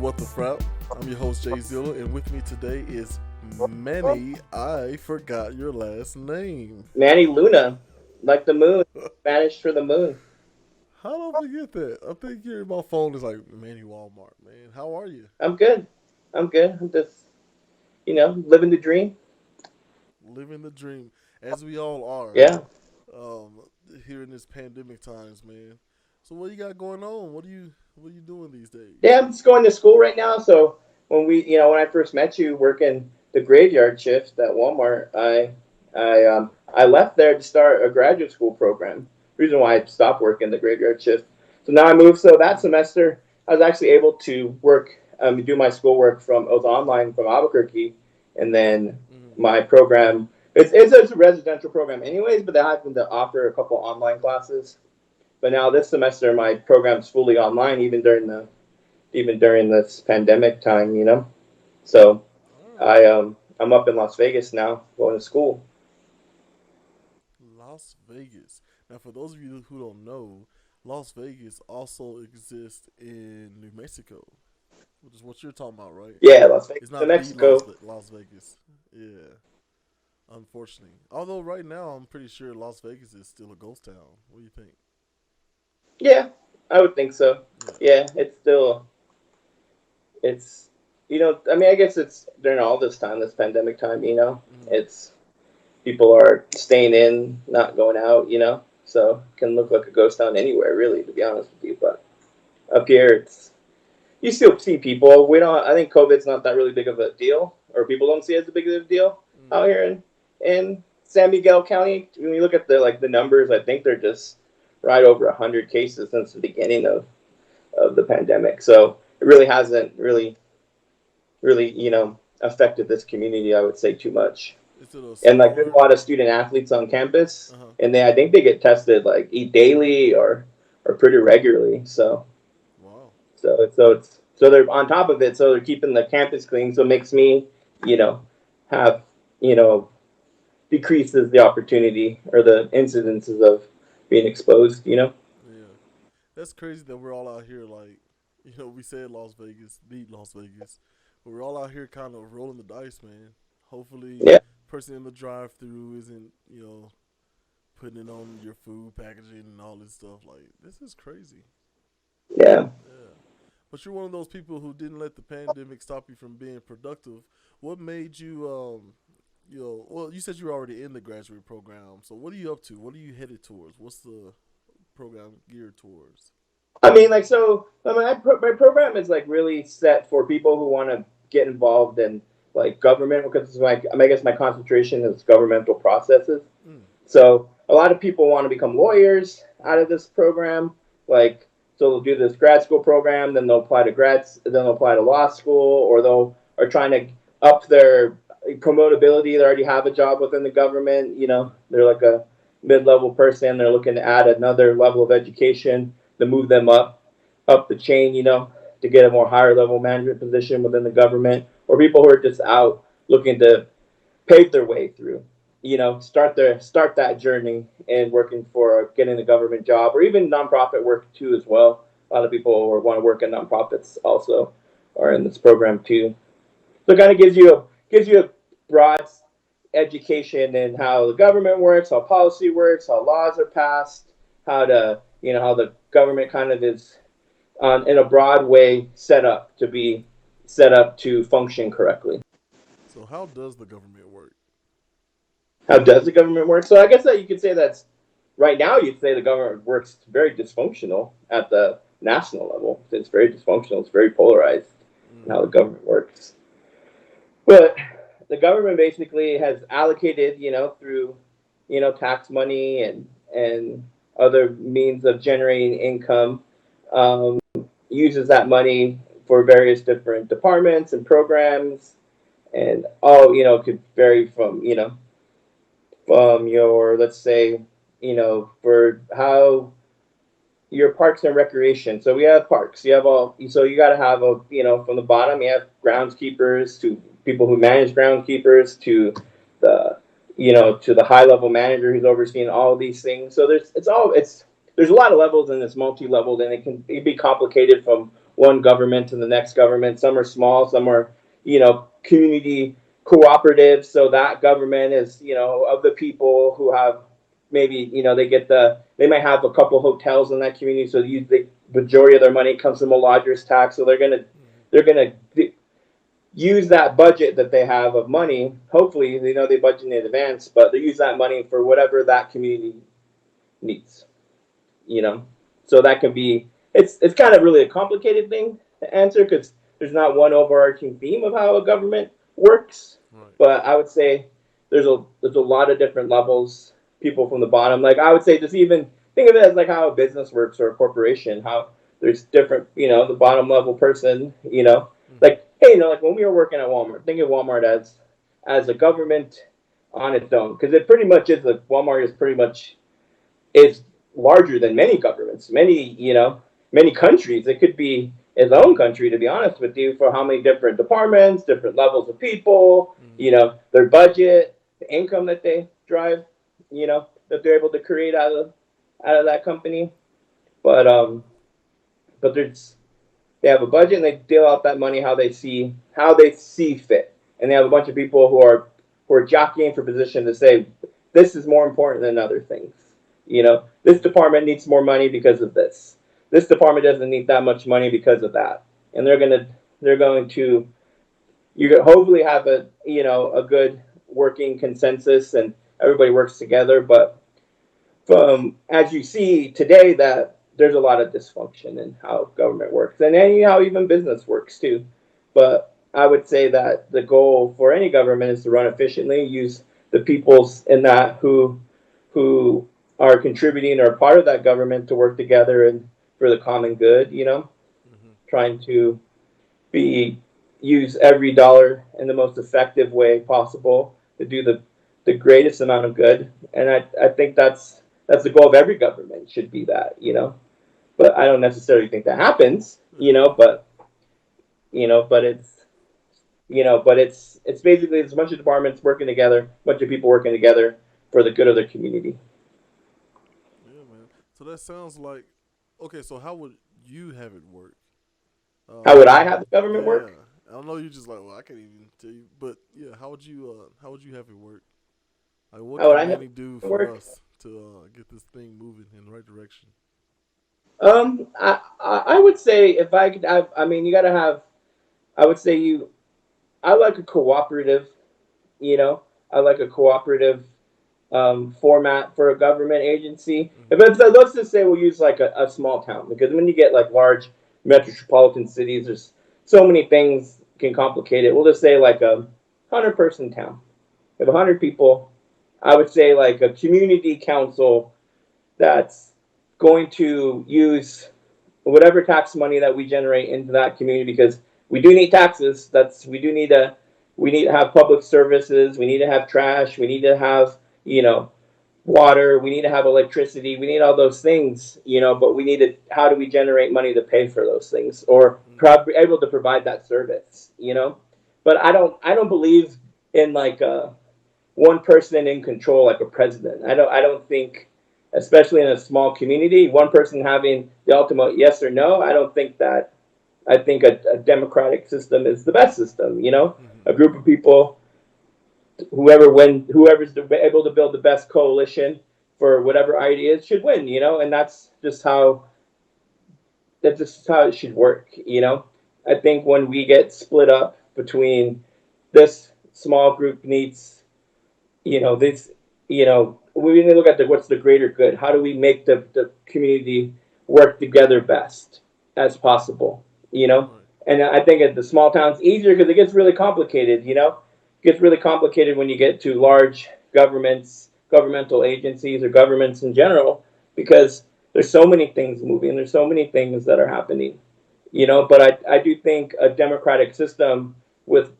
What the Frap? I'm your host Jay Zilla, and with me today is Manny. I forgot your last name. Manny Luna, like the moon, Spanish for the moon. How did I forget that? I think here my phone is like Manny Walmart. Man, how are you? I'm good. I'm good. I'm just, living the dream. Living the dream, as we all are. Yeah. Um, Here in this pandemic times, man. So what you got going on? What are you doing these Yeah, days? I'm just going to school right now. So when I first met you working the graveyard shift at Walmart, I left there to start a graduate school program. Reason why I stopped working the graveyard shift. So now I moved. So that Mm, semester, I was actually able to work, do my schoolwork from, it was online from Albuquerque, and then mm. my program. It's a residential program, anyways, but they happen to offer a couple online classes. But now this semester, my program's fully online, even during this pandemic time. So All right, I'm up in Las Vegas now, going to school. Las Vegas. Now, for those of you who don't know, Las Vegas also exists in New Mexico, which is what you're talking about, right? Yeah, Las Vegas, It's New not the Mexico. Las Vegas. Yeah, unfortunately. Although right now I'm pretty sure Las Vegas is still a ghost town. What do you think? Yeah, I would think so. Yeah. Yeah, it's I mean, I guess it's during all this time, this pandemic time. Mm, It's people are staying in, not going out. So it can look like a ghost town anywhere, really, to be honest with you. But up here, it's you still see people. We don't. I think COVID's not that really big of a deal, or people don't see it as a big of a deal out mm, here in San Miguel County. When you look at the numbers, I think they're just right over 100 cases since the beginning of the pandemic. So it really hasn't really affected this community. I would say too much. is it a And like there's a smaller? lot of student athletes on campus, Uh huh. and I think they get tested like daily or pretty regularly. Wow. So they're on top of it. So they're keeping the campus clean. So it makes me, you know, have you know decreases the opportunity or the incidences of being exposed. Yeah, that's crazy that we're all out here like, we said Las Vegas, beat Las Vegas, but we're all out here kind of rolling the dice, man. Hopefully, Yeah, person in the drive-through isn't, putting it on your food packaging and all this stuff. Like, this is crazy. yeah. Yeah. But you're one of those people who didn't let the pandemic stop you from being productive. What made you, well, you said you were already in the graduate program. So what are you up to? What are you headed towards? What's the program geared towards? I mean, like, so I mean, my program is like really set for people who want to get involved in like government because I guess my concentration is governmental processes. Mm, So a lot of people want to become lawyers out of this program. Like, so they'll do this grad school program, then then they'll apply to law school, or they'll are trying to up their promotability. They already have a job within the government. mm, They're like a mid-level person. They're looking to add another level of education to move them up the chain. To get a more higher level management position within the government, or people who are just out looking to pave their way through. Start that journey and working for getting a government job or even nonprofit work too as well. A lot of people want to work in nonprofits also are in this program too. So it kind of gives you a broad education in how the government works, how policy works, how laws are passed, how the government kind of is in a broad way set up to function correctly. So how does the government work? How does the government work? So I guess that you could say that's right now. You'd say the government works very dysfunctional at the national level. It's very dysfunctional. It's very polarized in Mm, how the government works. But the government basically has allocated, through tax money and other means of generating income, um, uses that money for various different departments and programs, and all could vary from your, let's say, for how your parks and recreation. So we have parks. You have all. So you got to have from the bottom. You have groundskeepers to people who manage groundskeepers to the to the high level manager who's overseeing all of these things. So there's a lot of levels and it's multi leveled and it can be complicated from one government to the next government. Some are small, some are, community cooperatives. So that government is, of the people who have maybe, they might have a couple hotels in that community. So the majority of their money comes from a lodger's tax. So they're gonna use that budget that they have of money. Hopefully, they budget in advance, but they use that money for whatever that community needs. You know, so that can be it's kind of really a complicated thing to answer because there's not one overarching theme of how a government works. Right. But I would say there's a lot of different levels. People from the bottom, like I would say, just even think of it as like how a business works or a corporation. How there's different, the bottom level person, Mm-hmm. like hey, like when we were working at Walmart, think of Walmart as a government on its own because it pretty much is. Walmart is larger than many governments, many countries. It could be its own country, to be honest with you, for how many different departments, different levels of people, Mm-hmm. their budget, the income that they drive, that they're able to create out of that company. But there's they have a budget and they deal out that money how they see fit. And they have a bunch of people who are jockeying for position to say this is more important than other things. This department needs more money because of this. This department doesn't need that much money because of that. And they're going to you hopefully have a good working consensus and everybody works together. But from as you see today that there's a lot of dysfunction in how government works and how even business works too. But I would say that the goal for any government is to run efficiently, use the peoples in that who are contributing or part of that government to work together and for the common good. Mm-hmm. Trying to be use every dollar in the most effective way possible to do the greatest amount of good. And I think that's the goal of every government should be that. But I don't necessarily think that happens, Mm-hmm. but it's basically it's a bunch of departments working together, a bunch of people working together for the good of their community. Yeah, man. So that sounds like okay. So how would you have it work? How would Um, I have the government yeah, work? I don't know. You just like, well, I can't even tell you, but yeah, how would you have it work? Like, what How would can I have Manny do it for work? us to get this thing moving in the right direction? I would say if I could have, I mean, you got to have. I would say I like a cooperative. You know, I like a cooperative format for a government agency. If Mm-hmm. let's just say we'll use like a small town because when you get like large metropolitan cities, there's so many things can complicate it. We'll just say like a 100-person town. If 100 people, I would say like a community council that's going to use whatever tax money that we generate into that community because we do need taxes. We need to have public services. We need to have trash. We need to have water. We need to have electricity. We need all those things. But we need to. How do we generate money to pay for those things or Mm-hmm. be able to provide that service? But I don't believe in like one person in control like a president. I don't think, especially in a small community, one person having the ultimate yes or no. I don't think that. I think a democratic system is the best system. Mm-hmm. A group of people, whoever's able to build the best coalition for whatever ideas should win. And that's just how it should work. I think when we get split up between this small group needs this, we need to look at what's the greater good. How do we make the community work together best as possible? Right. And I think at the small towns easier because it gets really complicated. It gets really complicated when you get to large governmental agencies, or governments in general, because there's so many things moving. There's so many things that are happening. But I do think a democratic system with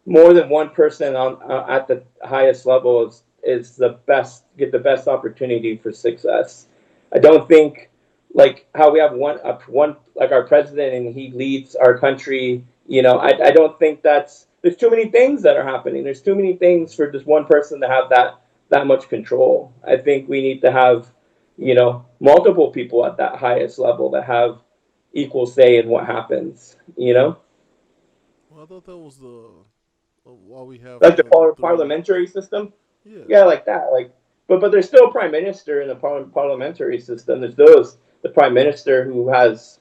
more than one person on at the highest level is the best get the best opportunity for success. I don't think like how we have one like our president and he leads our country. I don't think there's too many things that are happening. There's too many things for just one person to have that much control. I think we need to have multiple people at that highest level that have equal say in what happens. Well, I thought that was the why we have Like the the three. parliamentary system. Yeah. Yeah, like that. Like, but there's still a prime minister in the parliamentary system. There's the prime minister who has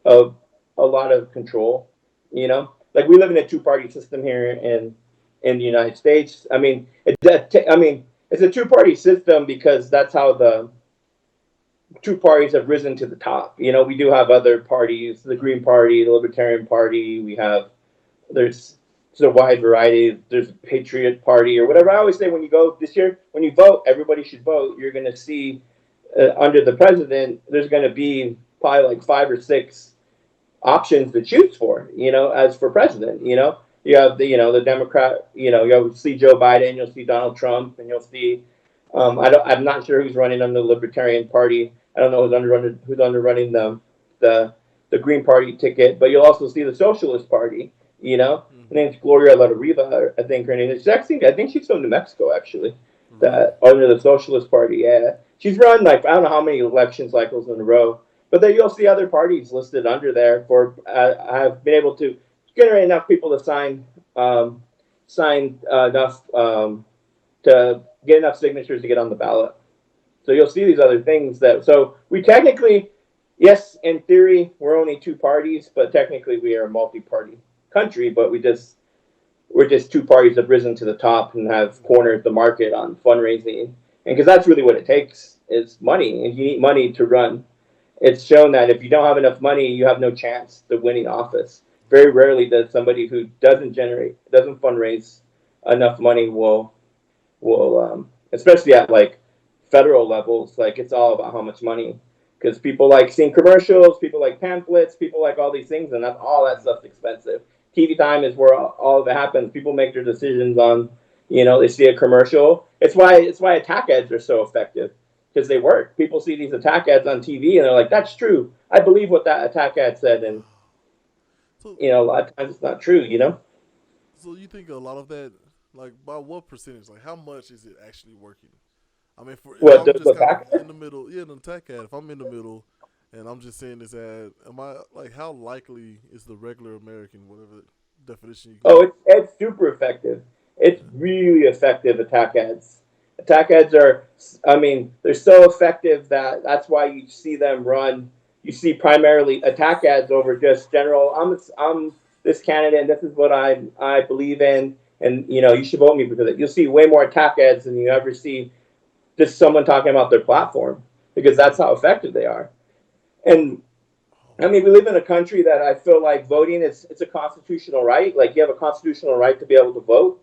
a a lot of control. Like we live in a two-party system here in the United States. It's a two-party system because that's how the two parties have risen to the top. We do have other parties, the Green Party, the Libertarian Party. There's a wide variety. There's a Patriot Party or whatever. I always say when you go this year, when you vote, everybody should vote. You're going to see under the president, there's going to be probably like five or six options to choose for. As for president, you have the Democrat. You'll see Joe Biden, you'll see Donald Trump, and you'll see. I'm not sure who's running on the Libertarian Party. I don't know who's under running the the Green Party ticket, but you'll also see the Socialist Party. Her Mm-hmm. name's Gloria La Riva, I think her name is. I think she's from New Mexico actually. Really? That under the Socialist Party, yeah, she's run like I don't know how many election cycles in a row, but then you'll see other parties listed under there for have been able to generate enough people to sign enough to get enough signatures to get on the ballot. So you'll see these other things that so we technically, yes, in theory, we're only two parties, but technically we are a multi-party country. But we're just two parties that have risen to the top and have cornered the market on fundraising, and because that's really what it takes is money, and you need money to run. It's shown that if you don't have enough money, you have no chance to winning office. Very rarely does somebody who doesn't fundraise enough money will especially at like federal levels, like it's all about how much money. Because people like seeing commercials, people like pamphlets, people like all these things, and that's all that stuff's expensive. TV time is where all of it happens. People make their decisions on, they see a commercial. It's why attack ads are so effective because they work. People see these attack ads on TV and they're like, "That's true. I believe what that attack ad said," and So a lot of times it's not true. so you think a lot of that, like by what percentage, like how much is it actually working? I mean, for if What I'm the just kind of attack ad? in the middle, yeah, in the tech ad, if I'm in the middle and I'm just saying this ad, am I like how likely is the regular American, whatever definition you can Oh, give? it's super effective. It's Yeah. really effective attack ads. Attack ads are, I mean, they're so effective that that's why you see them run. You see primarily attack ads over just general. I'm this candidate, and this is what I believe in, and you should vote me because of it. You'll see way more attack ads than you ever see just someone talking about their platform because that's how effective they are. And Oh I mean, we man. live in a country that I feel like voting is it's a constitutional right. Like you have a constitutional right to be able to vote,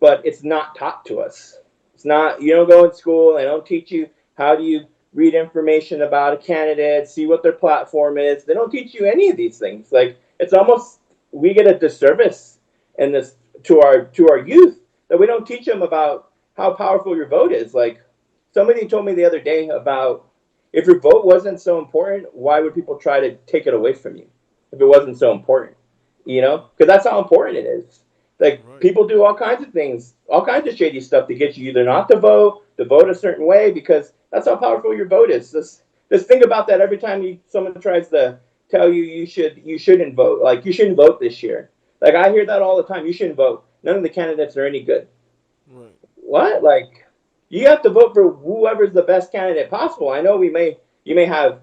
but it's not taught to us. It's not. You don't go in school. They don't teach you how do you read information about a candidate, see what their platform is. They don't teach you any of these things. Like it's almost we get a disservice in this to our youth that we don't teach them about how powerful your vote is. Like somebody told me the other day about if your vote wasn't so important, why would people try to take it away from you if it wasn't so important? Because that's how important it is. Like Right. people do all kinds of things, all kinds of shady stuff to get you either not to vote a certain way, because that's how powerful your vote is. Just think about that every time someone tries to tell you you shouldn't vote. Like you shouldn't vote this year. Like I hear that all the time. You shouldn't vote. None of the candidates are any good. Right. What? Like you have to vote for whoever's the best candidate possible. I know you may have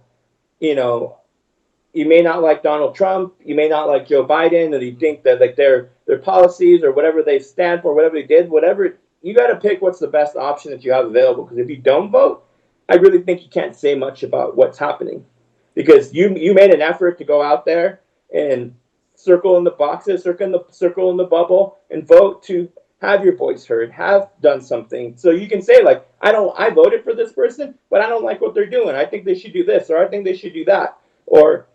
you know you may not like Donald Trump, you may not like Joe Biden, and you Mm. think that like their policies or whatever they stand for, whatever they did, whatever you got to pick what's the best option that you have available. Because if you don't vote, I really think you can't say much about what's happening, because you made an effort to go out there and circle in the boxes, circle in the bubble, and vote to have your voice heard, have done something, so you can say like I voted for this person, but I don't like what they're doing. I think they should do this, or I think they should do that, or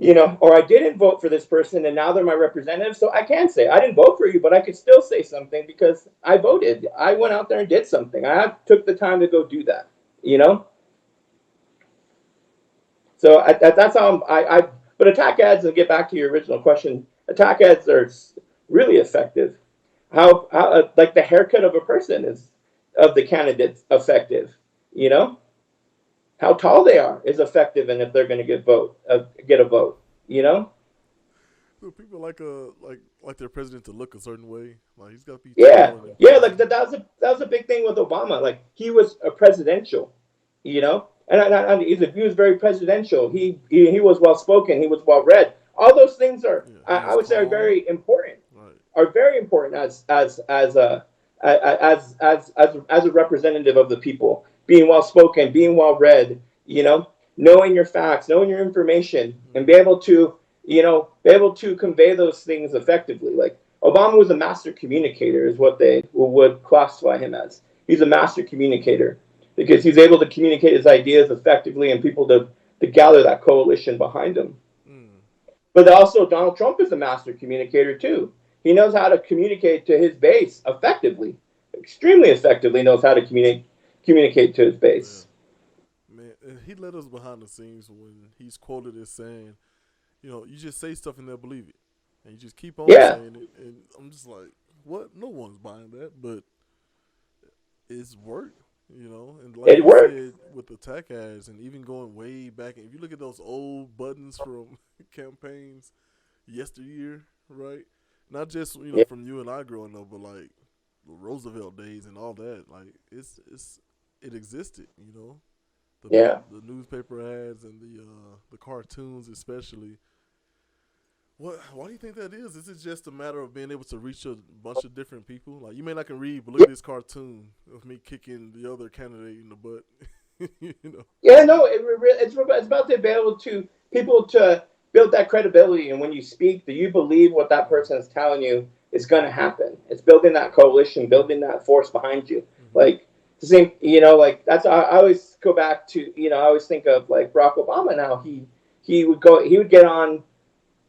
I didn't vote for this person and now they're my representative. So I can say I didn't vote for you, but I could still say something because I voted. I went out there and did something. I took the time to go do that. You know. So that's how I. But attack ads, and get back to your original question. Attack ads are really effective. How like the haircut of a person is of the candidates effective. You know. how tall they are is effective and if they're going to get a vote. You know, So people like their president to look a certain way. Like he's got to be yeah, tall and yeah. Like imposing. that was a big thing with Obama. Like he was a presidential, you know, and he was very presidential. He was well spoken. He was well read. All those things are, Yeah, he I was would say, are calm. very important. Right. Are very important as a representative of the people, being well spoken, being well read, knowing your facts, knowing your information, and be Mm. able to, be able to convey those things effectively. Like Obama was a master communicator, is what they would classify him as. He's a master communicator because he's able to communicate his ideas effectively and people to gather that coalition behind him. Mm. But also, Donald Trump is a master communicator too. He knows how to communicate to his base effectively, extremely effectively. Knows how to communicate to his Yeah. base. Man, and he let us behind the scenes when he's quoted as saying, you just say stuff and they'll believe it, and you just keep on Yeah, saying it. And I'm just like, what? No one's buying that, but it's worked. And like it you worked. said with the tech ads, and even going way back, and if you look at those old buttons from campaigns yesteryear, right? Not just Yeah, from you and I growing up, but like the Roosevelt days and all that. Like it existed. The yeah. the newspaper ads and the cartoons especially. What? Why do you think that is? Is it just a matter of being able to reach a bunch of different people? Like you may not can read, but look at this cartoon of me kicking the other candidate in the butt. you know. Yeah, no, it's about to be able to people to build that credibility, and when you speak, do you believe what that Mm-hmm. person is telling you is going to happen? It's building that coalition, building that force behind you. Mm-hmm. Like the same, like that's I always go back to I always think of like Barack Obama. Now he would get on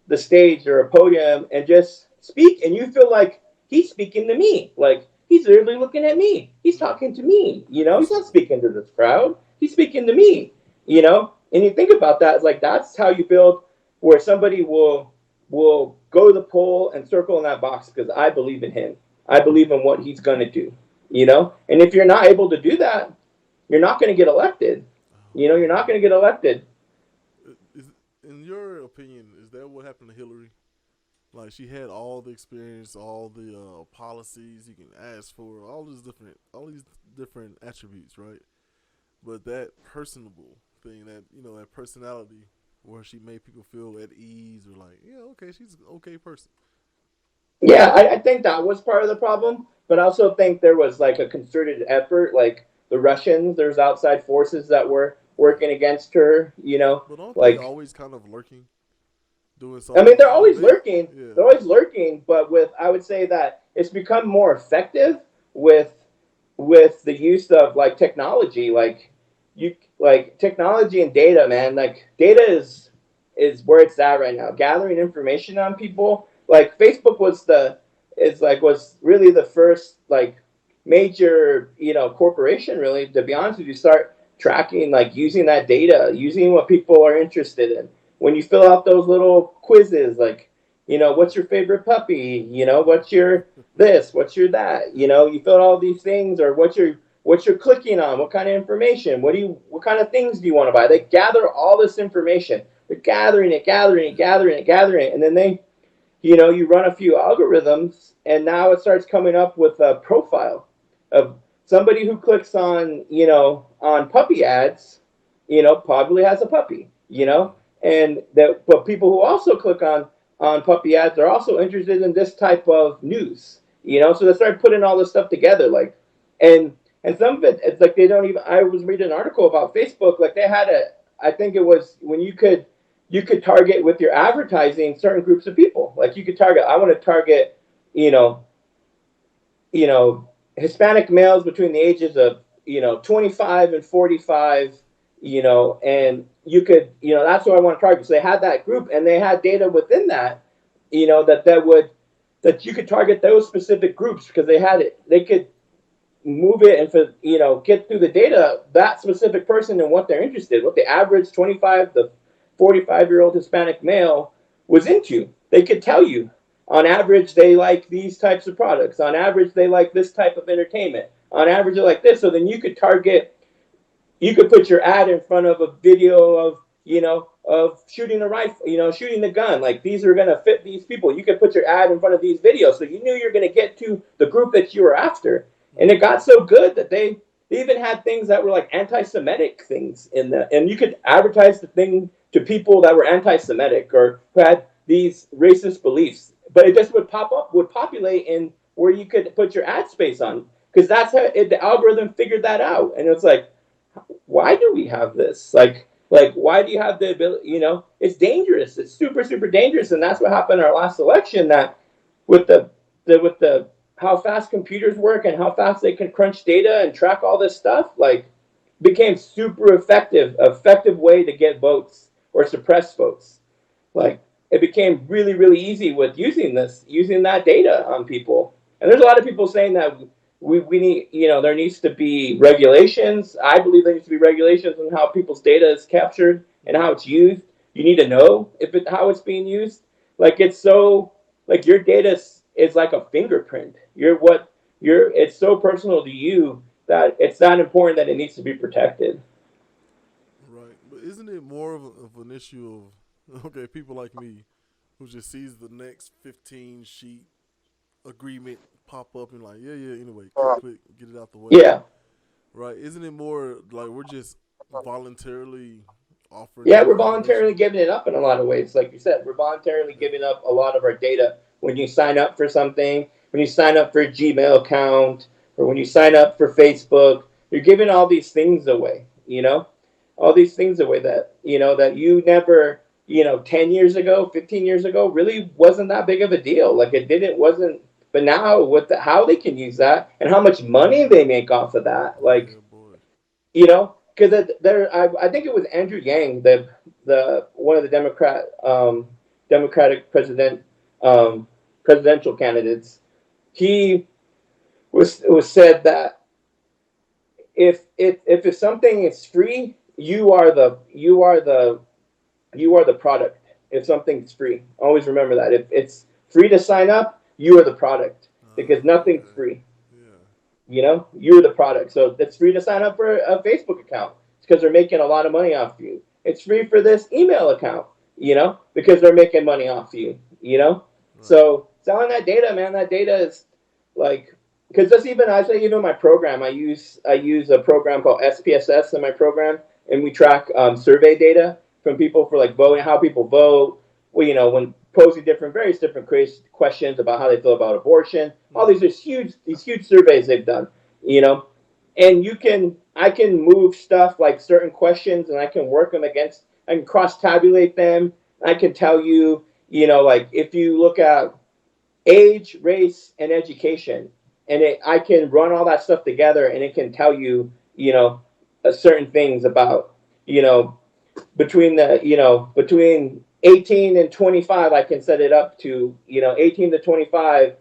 the stage or a podium and just speak, and you feel like he's speaking to me, like he's literally looking at me, he's Yeah. talking to me, he's not Personally. speaking to this crowd, he's speaking to me. And you think about that, it's like that's how you build where somebody will go to the poll and circle in that box because I believe in him, I believe in what he's going to do. And if you're not able to do that, you're not going to get elected. Oh You're not man. going to get elected. Is in your opinion, is that what happened to Hillary? Like she had all the experience, all the policies you can ask for, all these different attributes, right? But that personable thing, that personality, where she made people feel at ease or like, yeah, okay, she's an okay person. Yeah, I think that was part of the problem, but I also think there was like a concerted effort, like the Russians. There's outside forces that were Yeah, working against her. but aren't they Like always kind of lurking, doing I mean, something? Like they, they're yeah, always lurking, but with I would say that it's become more effective with the use of like technology, like technology and data, man. Like data is where it's at right now. Gathering information on people, like Facebook was really the first like major corporation really, to be honest with you, start tracking, like using that data, using what people are interested in. When you fill out those little quizzes, like what's your favorite puppy, what's your this, what's your that, you fill out all these things, or what you're clicking on, what kind of information, what kind of things do you want to buy. They gather all this information. They're gathering it, gathering it, yeah, gathering it, gathering it, and then you run a few algorithms, and now it starts coming up with a profile of somebody who clicks on puppy ads, probably has a puppy, yeah, and that, but people who also click on puppy ads are also interested in this type of news, so they start putting all this stuff together, like, and and some of it, it's like they don't even. I was reading an article about Facebook, like they had I think it was when you could target with your advertising certain groups of people. Like you could target. I want to target, you know, Hispanic males between the ages of 25 and 45. right, And you could, that's what I want to target. So they had that group, and they had data within that, that you could target those specific groups because they had it. They could move it and for get through the data that specific person and what they're interested, what the average 25 to 45-year-old Hispanic male was into. They could tell you on average they like these types of products, on average they like this type of entertainment, on average they like this. So then you could target you could put your ad in front of a video of, of shooting a rifle, shooting the gun. Like, these are gonna fit these people. You could put your ad in front of these videos, so you knew you're gonna get to the group that you were after. And it Mm-hmm. got so good that they even had things that were like anti-Semitic things in the, and you could advertise the thing to people that were anti-Semitic or who had these racist beliefs. But it just would populate in where you could put your ad space on, because that's how the algorithm figured that out. And it's like, why do we have this? Like why do you have the ability? It's dangerous. It's super super dangerous, and that's what happened in our last election. That with the how fast computers work and how fast they can crunch data and track all this stuff, like, became super effective way to get votes or suppress votes. Like, it became really really easy with using that data on people. And there's a lot of people saying that we need, there needs to be regulations. I believe there needs to be regulations on how people's data is captured and how it's used. You need to know how it's being used. Like, it's so, like, your data is like a fingerprint. It's so personal to you that it's not important that it needs to be protected. Right, but isn't it more of an issue of okay, people like me who just sees the next 15 sheet agreement pop up and like, yeah, yeah, anyway, click, click, get it out the way. Yeah. Right? Isn't it more like we're just voluntarily offering Yeah, up we're information? voluntarily giving it up in a lot of ways. Like you said, we're voluntarily Yeah. giving up a lot of our data. When you sign up for something, when you sign up for a Gmail account, or when you sign up for Facebook, you're giving all these things away, all these things away that, that you never, 10 years ago, 15 years ago, really wasn't that big of a deal. Like, wasn't, but now with how they can use that and how much money they make off of that, like, Yeah, boy. because I think it was Andrew Yang, the one of the Democratic um, presidential candidates. He was said that if something is free, you are the product. If something's free, always remember that. If it's free to sign up, you are the product, because nothing's Okay. free. Yeah. You're the product. So it's free to sign up for a Facebook account. It's because they're making a lot of money off you. It's free for this email account, because they're making money off you. Right. So selling that data, man, that data is like, because just even I say, my program, I use a program called SPSS in my program, and we track survey data from people for, like, voting, how people vote. Well, when posing various different questions about how they feel about abortion. All Mm-hmm. these huge surveys they've done, you know, and I can move stuff like certain questions, and I can work them against. I can cross tabulate them. I can tell you, like, if you look at age, race, and education, and I can run all that stuff together, and it can tell you, certain things about, you know, between 18 and 25, I can set it up to, 18 to 25,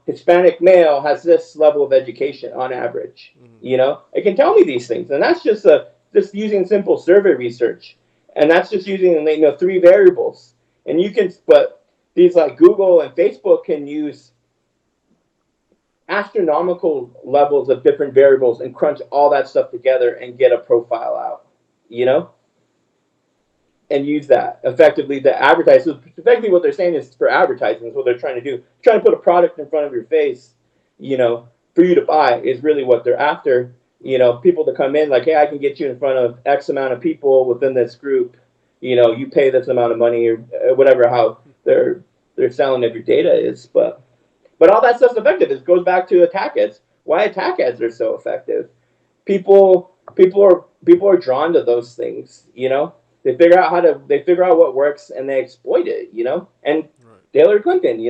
Hispanic male has this level of education on average. Mm-hmm. It can tell me these things, and that's just using simple survey research, and that's just using, three variables. And but these, like, Google and Facebook, can use astronomical levels of different variables and crunch all that stuff together and get a profile out. You know, and use that effectively to advertise. So effectively, what they're saying is, for advertising, is what they're trying to do. Trying to put a product in front of your face, for you to buy, is really what they're after. Right. People to come in, like, hey, I can get you in front of X amount of people within this group. You pay this amount of money, or whatever, how they're selling if your data is. But all that stuff's effective. It goes back to attack ads. Why attack ads are so effective? People are drawn to those things. They figure out what works, and they exploit it. And Right. Hillary Clinton,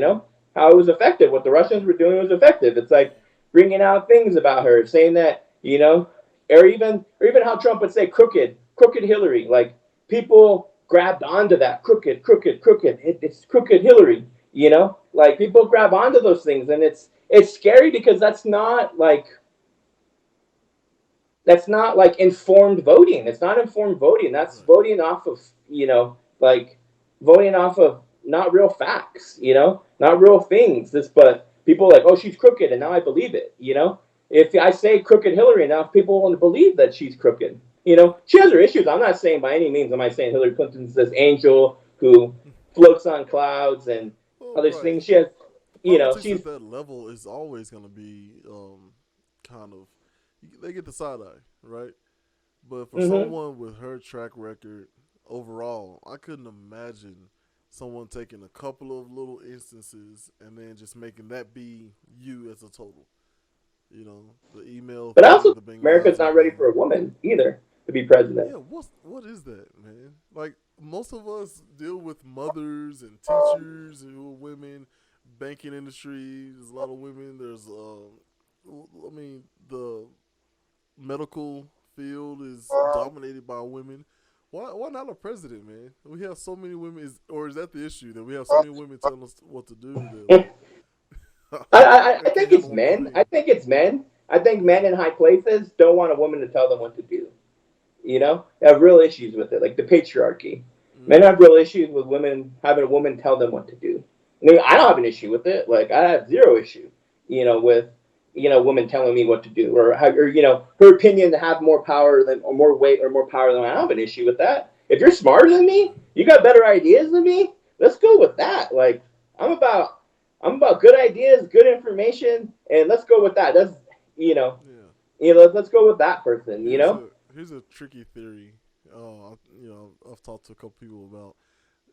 how it was effective. What the Russians were doing was effective. It's like bringing out things about her, saying that, or even how Trump would say crooked Hillary. Like, people grabbed onto that, crooked. It's crooked Hillary. Like, people grab onto those things, and it's scary, because that's not like informed voting. It's not informed voting. That's Right. voting off of, like, voting off of not real facts, not real things. But people are like, oh, she's crooked, and now I believe it. if I say crooked Hillary enough, people will believe that she's crooked. You know, she has her issues. I'm not saying by any means am I saying Hillary Clinton's this angel who floats on clouds and Well, other right. things. She has, Politics she's at that level is always going to be kind of they get the side eye, right? But for hmm someone with her track record overall, I couldn't imagine someone taking a couple of little instances and then just making that be you as a total. You know, the email But I thing, also the America's Benghazi not ready thing. for a woman either to be president. Yeah, what is that, man? Like most of us deal with mothers and teachers who are women, banking industry. There's a lot of women. There's, I mean, the medical field is dominated by women. Why not a president, man? We have so many women, or is that the issue that we have so many women telling us what to do that I they can't think have it's no one come men. I in? think it's men. I think Yeah. men in high places don't want a woman to tell them what to do. They have real issues with it, like the patriarchy. Men Mm-hmm. have real issues with women having a woman tell them what to do. I mean, I don't have an issue with it. Like I have zero issue, with women telling me what to do, or her opinion to have more power than or more weight or more power than I don't have an issue with that. If you're smarter than me, you got better ideas than me. Let's go with that. Like I'm about I'm about good ideas, good information, and let's go with that. That's you know Yeah. let's go with that person. Here's a tricky theory. I've talked to a couple people about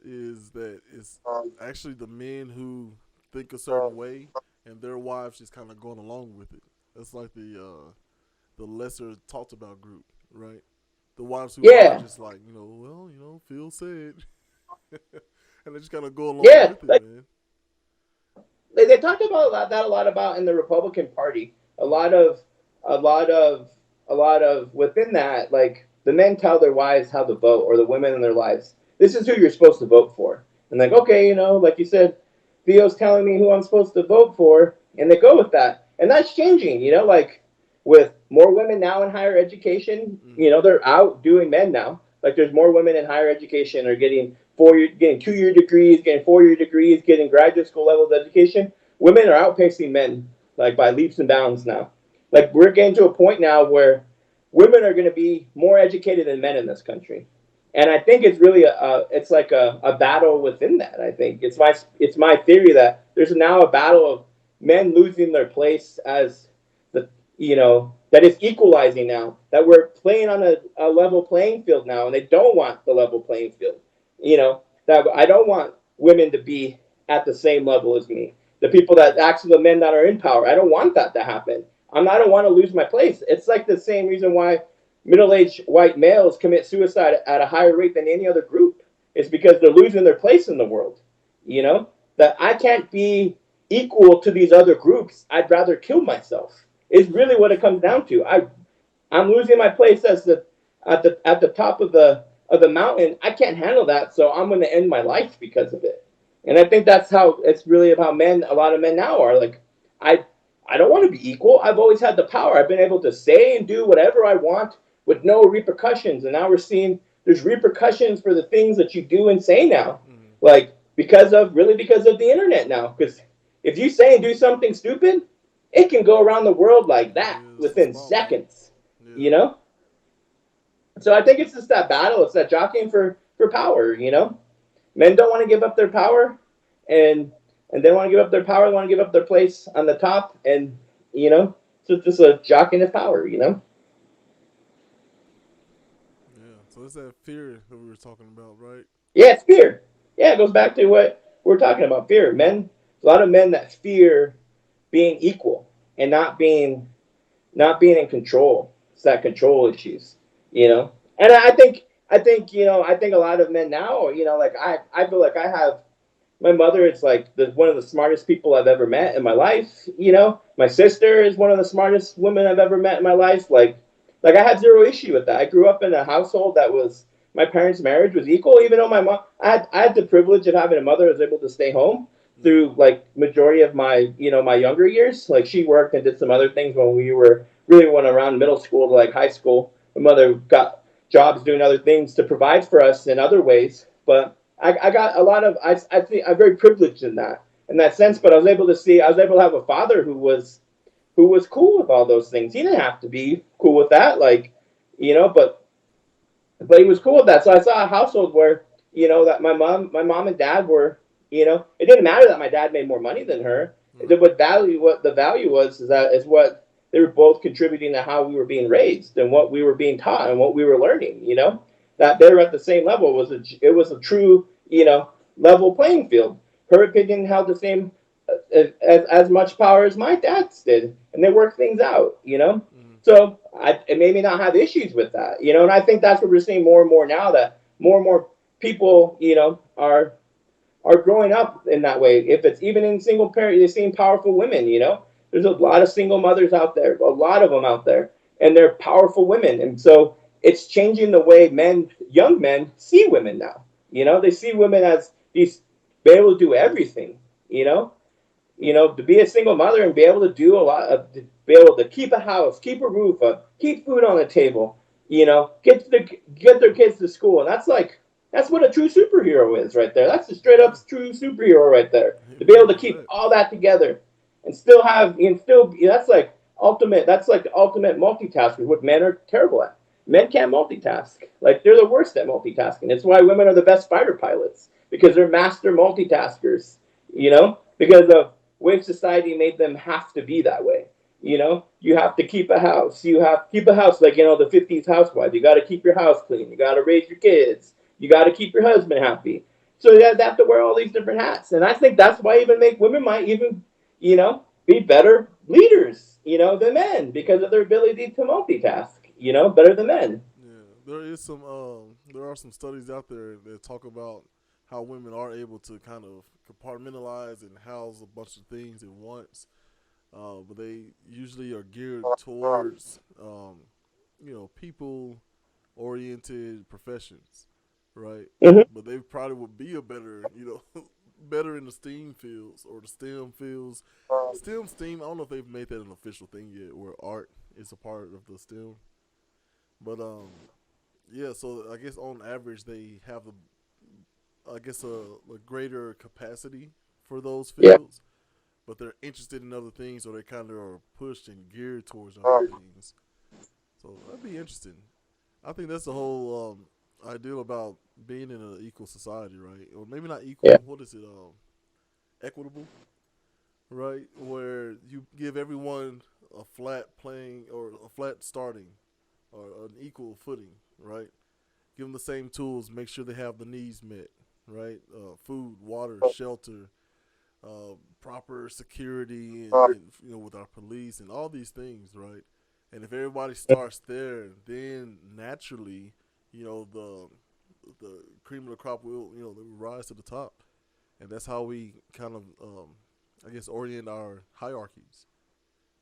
is that it's actually the men who think a certain way and their wives just kind of going along with it. That's like the lesser talked about group, right? The wives who are Yeah, just like well, Phil said, and they just kind of go along yeah. with it, Like man. they talked about that a lot about in the Republican Party. A Mm, lot of, a lot of, a lot of within that, like the men tell their wives how to vote, or the women in their lives, this is who you're supposed to vote for. And like, okay, like you said, Theo's telling me who I'm supposed to vote for, and they go with that. And that's changing. Like with more women now in higher education, mm, they're outdoing men now. Like there's more women in higher education are getting 4 year, getting 2 year degrees, getting 4 year degrees, getting graduate school levels of education. Women are outpacing men like by leaps and bounds mm, now. Like we're getting to a point now where women are going to be more educated than men in this country, and I think it's really it's like a battle within that. I think it's my theory that there's now a battle of men losing their place as the that is equalizing now, that we're playing on a level playing field now, and they don't want the level playing field. That I don't want women to be at the same level as me. The people that right. actually the men that are in power, I don't want that to happen. I don't want to lose my place. It's like the same reason why middle-aged white males commit suicide at a higher rate than any other group. It's because they're losing their place in the world. You know that I can't be equal to these other groups. I'd rather kill myself. Is really what it comes down to. I'm losing my place as the top of the mountain. I can't handle that, so I'm going to end my life because of it. And I think that's how it's really about men. A lot of men now are like, I I don't want to be equal. I've always had the power. I've been able to say and do whatever I want with no repercussions. And now we're seeing there's repercussions for the things that you do and say now, Mm, like because of the internet now. Because if you say and do something stupid, it can go around the world like that yeah, it's the within spotlight. seconds. You Yeah, know. So I think it's just that battle. It's that jockeying for power. Men don't want to give up their power, and they want to give up their power. They want to give up their place on the top, and you know, so it's just a jockeying of power. yeah. So it's that fear that we were talking about, right? Yeah, it's fear. Yeah, it goes back to what we're talking about. Fear. Men, a lot of men that fear being equal and not being in control. It's that control issues, And I think a lot of men now, like I feel like I have my mother is like one of the smartest people I've ever met in my life. My sister is one of the smartest women I've ever met in my Mm, life. Like I had zero issue with that. I grew up in a household that was my parents' marriage was equal, even though my mom I had the privilege of having a mother who was able to stay home mm, through like majority of my younger years. Like she worked and did some other things when we were really went around middle school to like high school. My mother got jobs doing other things to provide for us in other ways, but I got a lot of I think I'm very privileged in that sense. mm, But I was able to have a father who who was cool with all those things. He didn't have to be cool with that, like, but he was cool with that. So I saw a household where that my mom and dad were, it didn't matter that my dad made more money than her. Right. What the value was is what they were both contributing to how we were being raised and what we were being taught and what we were learning. That they were at the same level. It was a true level playing field. Her opinion held the same as much power as my dad's did, and they worked things out. Mm-hmm. So it made me not have issues with that. And I think that's what we're seeing more and more now, that more and more people, are growing up in that way. If it's even in single parent, you're seeing powerful women. There's a lot Right. of single mothers out there, a lot of them out there, and they're powerful women. And so it's changing the way young men, see women now. They see women as these, be able to do everything. You know, to be a single mother and be able to do a lot of, to be able to keep a house, keep a roof up, keep food on the table, get their kids to school, and that's what a true superhero is right there. That's a straight up Yeah. true superhero right there. To be able Amen to to keep that. all that together and still have and still that's like ultimate. That's like the ultimate multitasker. What men are terrible at. Men can't multitask. Like they're the worst at multitasking. It's why women are the best fighter pilots because they're master multitaskers. Because of way society made them have to be that way. You have to keep a house. You have to keep a house like the '50s housewife. You got to keep your house clean. You got to raise your kids. You got to keep your husband happy. So they have to wear all these different hats, and I think that's why even make women might even be better leaders than men because of their ability to multitask. Better than men. Yeah, there are some studies out there that talk about how women are able to kind of compartmentalize and house a bunch of things at once, but they usually are geared towards people oriented professions, right? Hmm. But they probably would be a better better in the STEAM fields or the STEM fields. STEAM. I don't know if they've made that an official thing yet, where art is a part of the STEM, but yeah, so I guess on average they have a greater capacity for those Yeah. fields, but they're interested in other things, or they kind of are pushed and geared towards other things. So that'd be interesting. I think that's the whole ideal about being in an equal society, right? Or maybe not Yeah. equal. What is it? Equitable, right? Where you give everyone a flat playing or a flat starting or an equal footing, right? Give them the same tools, make sure they have the needs met, right? Food, water, shelter, proper security, and with our police and all these things, right? And if everybody starts there, then naturally, you know the the cream of the crop will rise to the top, and that's how we kind of I guess orient our hierarchies.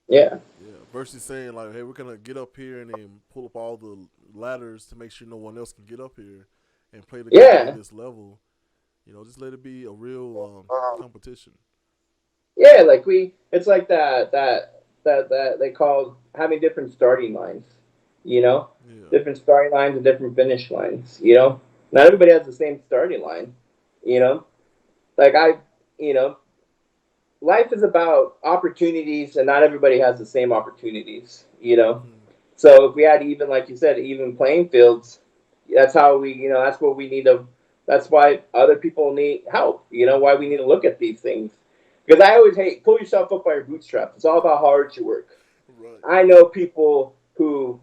Yeah. Yeah, versus saying like, "Hey, we're gonna get up here and then pull up all the ladders to make sure no one else can get up here, and play the game on Yeah. this level." Just let it be a real competition. Yeah, like it's like that they call having different starting lines, you know, Yeah, different starting lines and different finish lines. Not everybody has the same starting line. You know, like you know, life is about opportunities, and not everybody has the same opportunities. mm, So if we had even, like you said, even playing fields, that's how that's what we need to. That's why other people need help. Why we need to look at these things. Because I always hate pull yourself up by your bootstraps. It's all about how hard you work. right. I know people who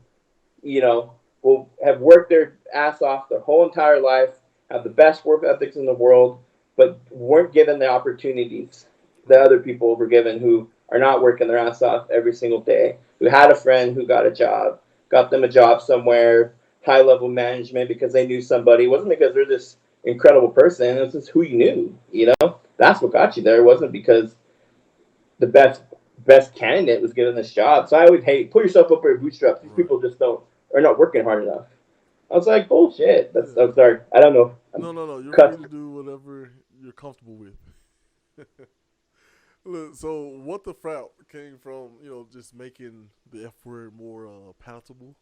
will have worked their ass off their whole entire life, have the Mm, best work ethics in the world, but weren't given the opportunities that right. other people were given who are not working their ass off every single day, who had a friend who got a job, got them a job somewhere, high level management because they knew somebody. It wasn't because they're this incredible person, it's just who you knew. That's what got you there. It wasn't because the best candidate was given this job. So I always hate pull yourself up by your bootstraps. These Right. people just don't are not working hard enough. I was like, bullshit. I'm Yeah. sorry. I don't know. I'm No, no, no. You're free cut. to do whatever you're comfortable with. Look, so what the frout came from, just making the F word more palatable,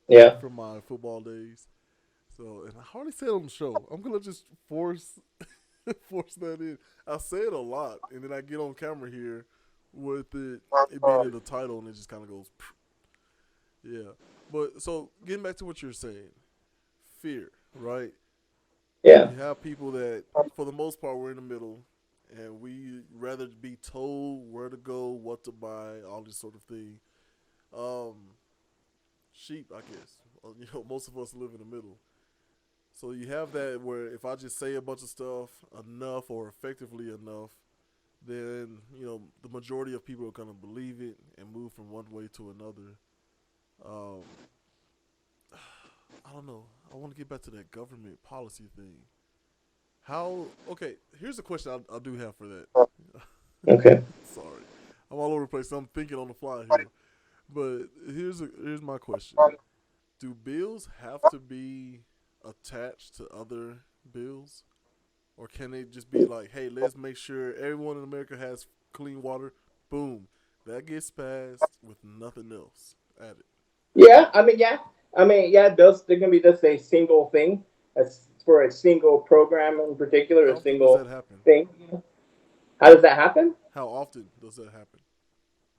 right? Yeah. From my football days. So, and I hardly say it on the show. I'm gonna just force that in. I say it a lot, and then I get on camera here with it being in the title, and it just kind of goes, yeah. But so getting back to what you're saying, fear, right? Yeah. You have people that, for the most part, we're in the middle, and we rather be told where to go, what to buy, all this sort of thing. Um, sheep, I guess. Most of us live in the middle. So you have that where if I just say a bunch of stuff enough or effectively enough, then the majority of people are gonna believe it and move from one way to another. Um, I don't know. I want to get back to that government policy thing. How? Okay, here's a question I do have for that. Okay. Sorry, I'm all over the place. I'm thinking on the fly here, but here's my question: do bills have to be attached to other bills, or can they just be like, "Hey, let's make sure everyone in America has clean water"? Boom, that gets passed with nothing else added. Yeah. Yeah. They're gonna be just a single thing. As for a single program in particular, How a often does that single happen? thing. How does that happen? How often does that happen?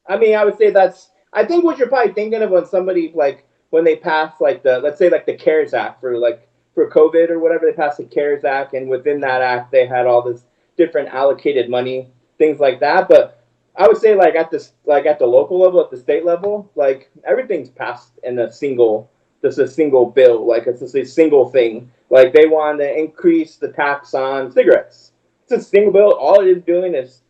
I would say that's. I think what you're probably thinking of when somebody like when they pass like the let's say like the CARES Act for COVID or whatever they passed the CARES Act and within that Mm-hmm. act they had all this different allocated money things like that. But I would say like at the local level at the state level like everything's passed in a single just a single bill like it's just a single thing like they want to increase the tax on cigarettes. It's a single bill. All it is doing is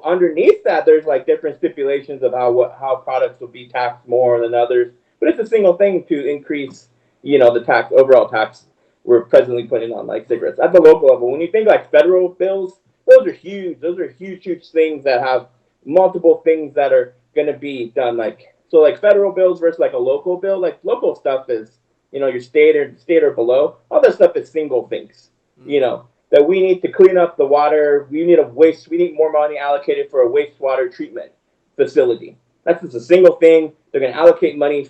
underneath that, there's like different stipulations of how products will be taxed more than others. But it's a single thing to increase, the overall tax we're presently putting on like Right. cigarettes at the local level. When you think like federal bills, those are huge. Those are huge, huge things that have multiple things that are going to be done. Like federal bills versus like a local bill. Like local stuff is, your state or below. All that stuff is single things. You Mm-hmm. know, that we need to clean up the water. We need more money allocated for a wastewater treatment facility. That's just a single thing. They're going to allocate money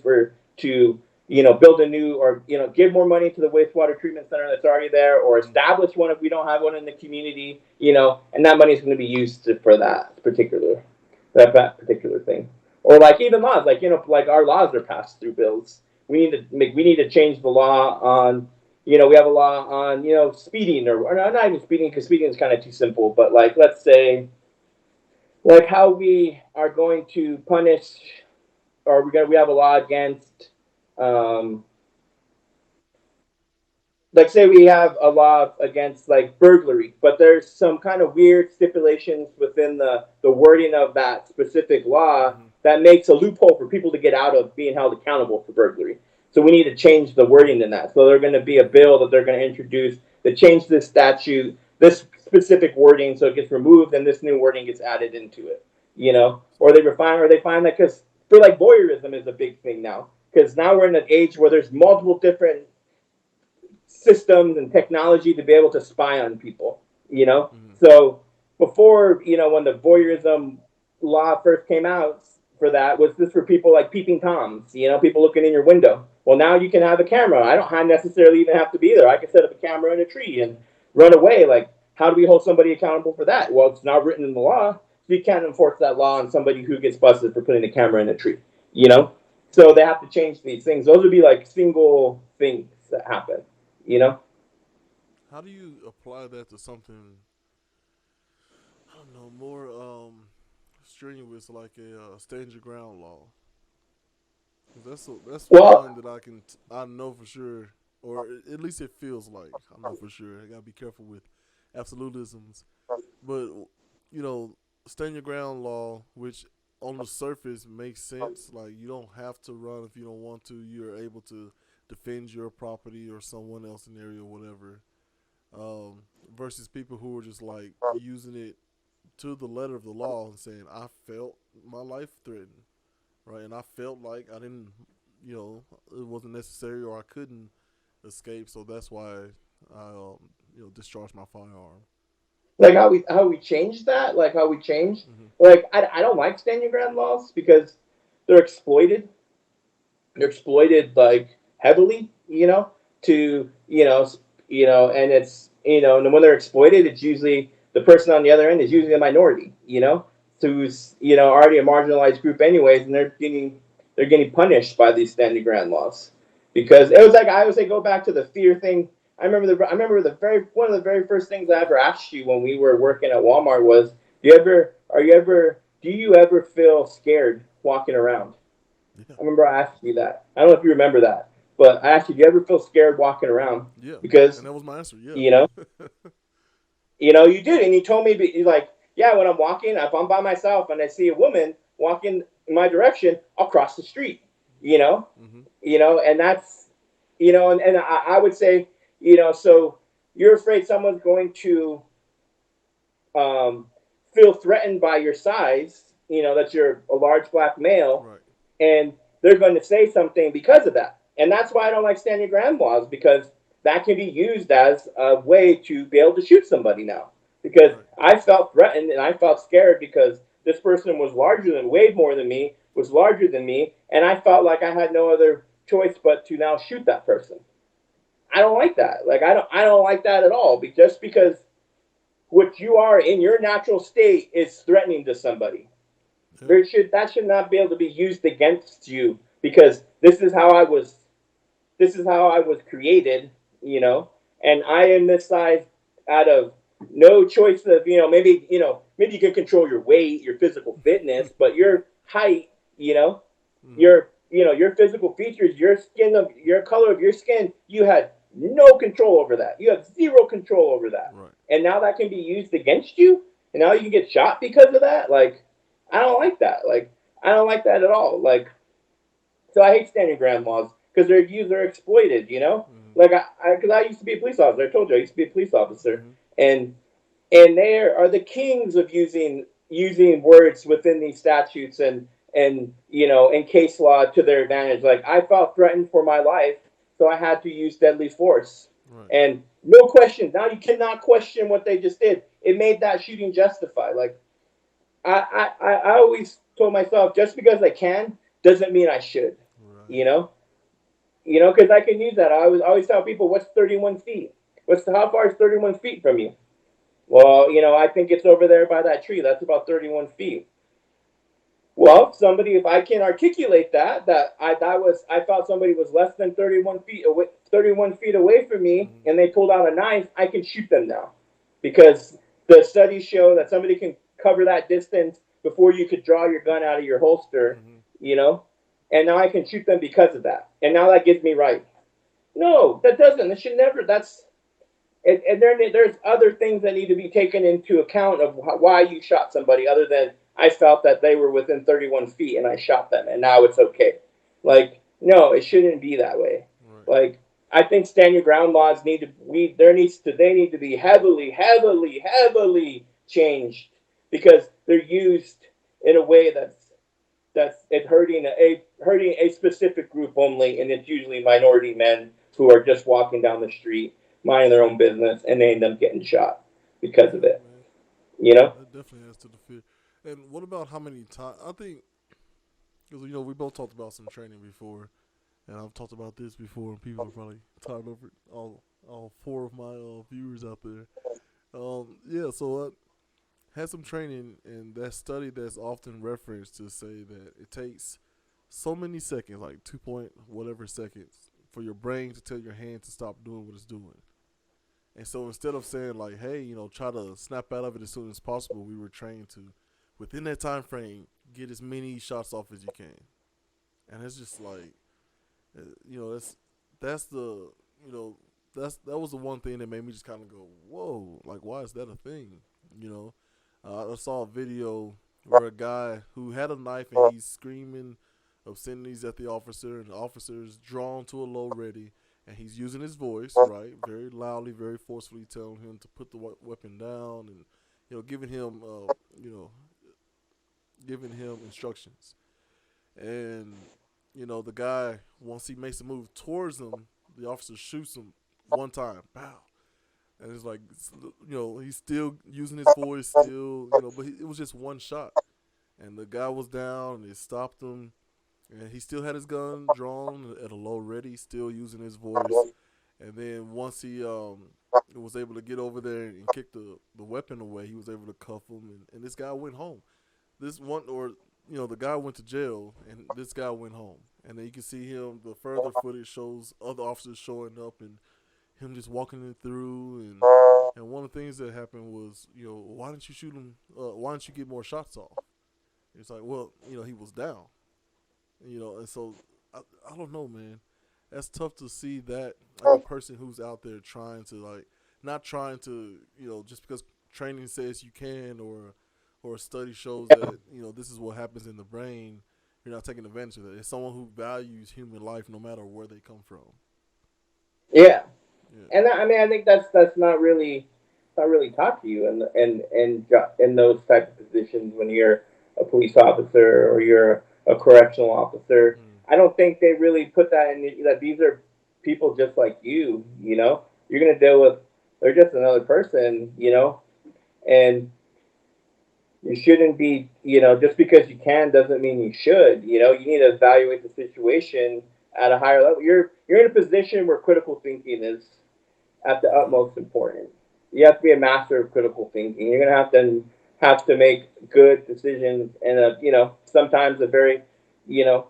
to build a new or give more money to the wastewater treatment center that's already there, or Mm-hmm. establish one if we don't have one in the community. And that money is going to be used for that particular thing. Or like even laws, like like our laws are passed through bills. We need to change the law on we have a law on speeding or not even speeding because speeding is kind of too simple, but like let's say like how we are going to punish or we have a law against um, like say we have a law against like burglary, but there's some kind of weird stipulations within the wording of that specific law Mm-hmm. that makes a loophole for people to get out of being held accountable for burglary. So we need to change the wording in that. So they're going to be a bill that they're going to introduce that change this statute, this specific wording, so it gets removed and this new wording gets added into it. Or they find that because for like voyeurism is a big thing now because now we're in an age where there's multiple different systems and technology to be able to spy on people. You know, Mm-hmm. so before when the voyeurism law first came out for that was this for people like peeping toms. People looking in your window. Well, now you can have a camera. I don't necessarily even have to be there. I can set up a camera in a tree and run away. Like, how do we hold somebody accountable for that? Well, it's not written in the law. So you can't enforce that law on somebody who gets busted for putting a camera in a tree. You know, so they have to change these things. Those would be like single things that happen. You know? How do you apply that to something? I don't know, more strenuous, like a stand your ground law. 'Cause that's Well, one that I know for sure, or at least it feels like I know for sure. I gotta be careful with absolutisms, but you know, stand your ground law, which on the surface makes sense. Like you don't have to run if you don't want to. You're able to defend your property or someone else in the area or whatever. Versus people who are just like using it to the letter of the law and saying, I felt my life threatened, right? And I felt like I didn't, it wasn't necessary or I couldn't escape, so that's why I, discharged my firearm. like how we change that, like how we change, Mm-hmm. like I don't like stand your ground laws because they're exploited. They're exploited like heavily, to and it's and when they're exploited, it's usually the person on the other end is usually a minority. who's already a marginalized group anyways, and they're getting punished by these standing ground laws because it was like I always say go back to the fear thing. I remember the very one of the very first things I ever asked you when we were working at Walmart was do you ever feel scared walking around? Yeah. I remember I asked you that. I don't know if you remember that, but I asked you, do you ever feel scared walking around? Yeah. Because And that was my answer. Yeah. you know you did, and you told me, you're like, yeah, when I'm walking, if I'm by myself and I see a woman walking in my direction, I'll cross the street. You know, Mm-hmm. and that's, and I would say, so you're afraid someone's going to um, feel threatened by your size, that you're a large black male, Right. and they're going to say something because of that. And that's why I don't like stand your ground laws, because that can be used as a way to be able to shoot somebody now. Because Right. I felt threatened and I felt scared because this person was larger than, way more than me, was larger than me, and I felt like I had no other choice but to now shoot that person. I don't like that. Like I don't like that at all. Just because what you are in your natural state is threatening to somebody. Yeah. That should not be able to be used against you, because this is how I was created, and I am this size out of no choice of, maybe you can control your weight, your physical fitness, but your height, Mm-hmm. your physical features, your skin, of your color of your skin, you had no control over that. You have zero control over that. Right. And now that can be used against you, and now you can get shot because of that. Like, I don't like that. Like, I don't like that at all. Like, so I hate standing ground laws because they're used, they're exploited. Mm-hmm. Like because I used to be a police officer. I told you I used to be a police officer, Mm-hmm. and they are the kings of using words within these statutes and case law to their advantage. Like, I felt threatened for my life, so I had to use deadly force, Right. and no question. Now you cannot question what they just did. It made that shooting justified. Like, I always told myself, just because I can doesn't mean I should. Right. You know, because I can use that. I always tell people, what's 31 feet? How far is 31 feet from you? Well, I think it's over there by that tree. That's about 31 feet. Well, if I can articulate I thought somebody was less than 31 feet away from me, Mm-hmm. and they pulled out a knife, I can shoot them now, because the studies show that somebody can cover that distance before you could draw your gun out of your holster, Mm-hmm. you know, and now I can shoot them because of that, and now that gives me right. No, that doesn't. It should never. And there's other things that need to be taken into account of why you shot somebody, other than I felt that they were within 31 feet and I shot them and now it's okay. Like, no, it shouldn't be that way. Right. Like, I think stand your ground laws they need to be heavily, heavily, heavily changed, because they're used in a way that's it hurting a specific group only, and it's usually minority men who are just walking down the street minding their own business, and they end up getting shot because of Yeah, it. man. You know? That definitely adds to the fear. And what about how many times? I think because we both talked about some training before, and I've talked about this before, and people are probably tired of it. All four of my viewers out there. Yeah. So I had some training, and that study that's often referenced to say that it takes so many seconds, like 2 point whatever seconds, for your brain to tell your hand to stop doing what it's doing. And so instead of saying like, hey, try to snap out of it as soon as possible, we were trained to, within that time frame, get as many shots off as you can. And it's just like, that's the, you know, that was the one thing that made me just kind of go, whoa, like why is that a thing? You know, I saw a video where a guy who had a knife and he's screaming obscenities at the officer, and the officer's drawn to a low ready, and he's using his voice, right, very loudly, very forcefully, telling him to put the weapon down, and giving him, you know, giving him instructions. And the guy, once he makes a move towards him, the officer shoots him one time, pow, and it's like, he's still using his voice, still, but it was just one shot, and the guy was down, and it stopped him, and he still had his gun drawn at a low ready, still using his voice. And then once he was able to get over there and kick the weapon away, he was able to cuff him, and this guy went home. this one, or the guy went to jail and this guy went home, and then you can see him. The further footage shows other officers showing up and him just walking it through, and one of the things that happened was, why didn't you shoot him? Why didn't you get more shots off? It's like, well, he was down, and so I, I don't know, man. That's tough to see that, like, a person who's out there trying to, like, not trying to, just because training says you can, or a study shows that this is what happens in the brain. You're not taking advantage of that. It's someone who values human life no matter where they come from. Yeah, Yeah. and I mean, I think that's not really taught to you in those type of positions when you're a police officer or you're a correctional officer. Mm. I don't think they really put that in that these are people just like you. You know, you're gonna deal with they're just another person. You know, and you shouldn't be. You know, just because you can doesn't mean you should. You know, you need to evaluate the situation at a higher level. You're in a position where critical thinking is at the Mm-hmm. utmost important. You have to be a master of critical thinking. You're gonna have to make good decisions in a sometimes a very you know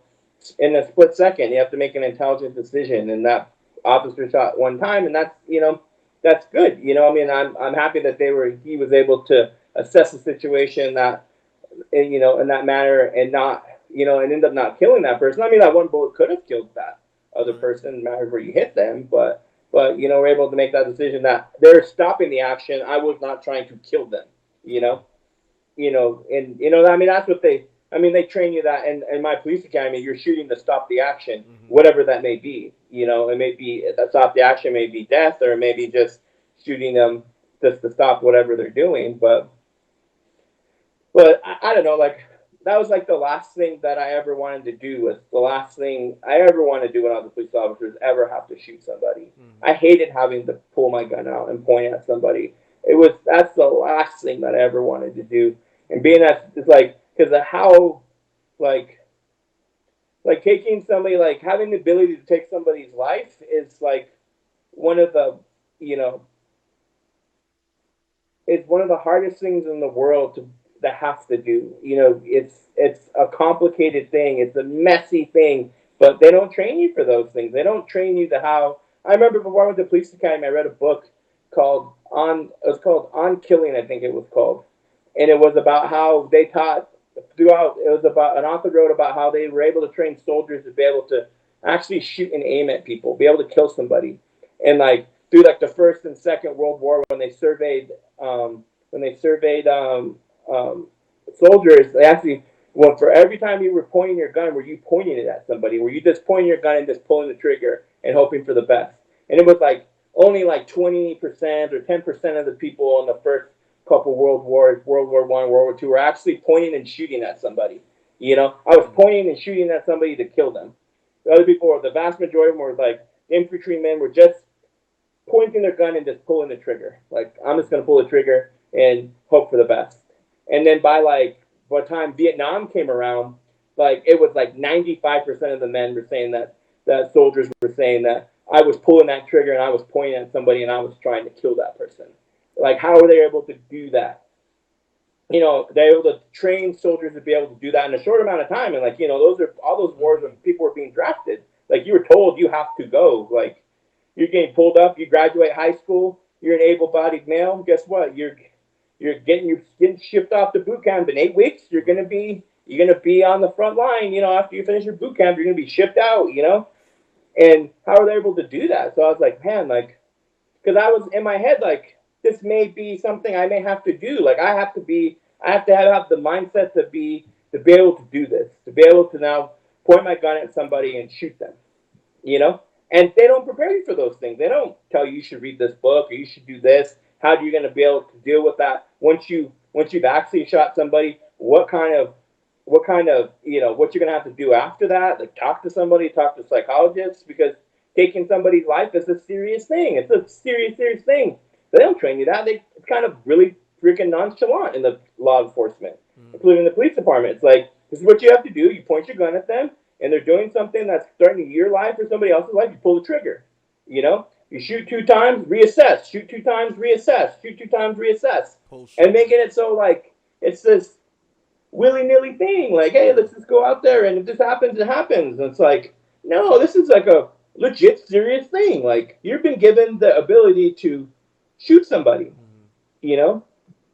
in a split second. You have to make an intelligent decision, and that officer shot one time, and that's good. You know, I mean, I'm happy that he was able to assess the situation that in that manner and not and end up not killing that person. I mean, that one bullet could have killed that other Right. person, no matter where you hit them, but we're able to make that decision that they're stopping the action. I was not trying to kill them. You Mm. know, and I mean that's what they train you that in my police academy. You're shooting to stop the action, Mm-hmm. whatever that may be. You know, it may be that stop the action may be death, or it may be just shooting them just to stop whatever they're doing. But I don't know, like that was like the last thing that I ever wanted to do. Was the last thing I ever wanted to do when I was a police officer is ever have to shoot somebody. Mm-hmm. I hated having to pull my gun out and point at somebody. That's the last thing that I ever wanted to do. And being that it's like because of how like taking somebody like having the ability to take somebody's life is like one of the you know it's one of the hardest things in the world to have to do. You know, it's a complicated thing. It's a messy thing, but they don't train you for those things. They don't train you to how. I remember before I went to police academy, I read a book called on. It was called On Killing, I think it was called, and it was about how they taught throughout. It was about an author wrote about how they were able to train soldiers to be able to actually shoot and aim at people, be able to kill somebody, and like through like the First and Second World War when they surveyed soldiers, they actually well for every time you were pointing your gun, were you pointing it at somebody? Were you just pointing your gun and just pulling the trigger and hoping for the best? And it was like only like 20% or 10% of the people in the first couple World Wars, World War One, World War Two, were actually pointing and shooting at somebody. You know, I was Mm-hmm. pointing and shooting at somebody to kill them. The other people, the vast majority of them were like infantrymen, were just pointing their gun and just pulling the trigger. Like I'm just gonna pull the trigger and hope for the best. And then by the time Vietnam came around, like it was like 95% of the men were saying that soldiers were saying that I was pulling that trigger and I was pointing at somebody and I was trying to kill that person. Like how are they able to do that? They're able to train soldiers to be able to do that in a short amount of time. And like, those are all those wars when Mm-hmm. people were being drafted. Like you were told you have to go. Like you're getting pulled up. You graduate high school. You're an able-bodied male. Guess what? You're getting shipped off to boot camp in 8 weeks. Right. You're gonna be on the front line. After you finish your boot camp, you're gonna be shipped out. And how are they able to do that? So I was like, man, like, because I was in my head like, this may be something I may have to do. Like I have to have the mindset to be able to do this, to be able to now point my gun at somebody Right. and shoot them you know and they don't prepare you for those things. They don't tell you should read this book or you should do this. How are you going to be able to deal with that once you've actually shot somebody? What kind of what you're going to have to do after that, like talk to somebody, talk to psychologists, because taking somebody's life is a serious thing. It's a serious thing. They don't train you that. It's kind of really freaking nonchalant in the law enforcement, Mm-hmm. including the police department. It's like, this is what you have to do. You point your gun at them and they're doing something that's threatening your life or somebody else's life, you pull the trigger. You shoot two times, reassess. Shoot two times, reassess. Shoot two times, reassess. Post And shooting. making it so like it's this. willy nilly thing. Like, hey, Yeah. let's just go out there, and if this happens, it happens. And it's like, no, this is like a legit serious thing. Like, you've been given the ability to shoot somebody, Hmm. you know,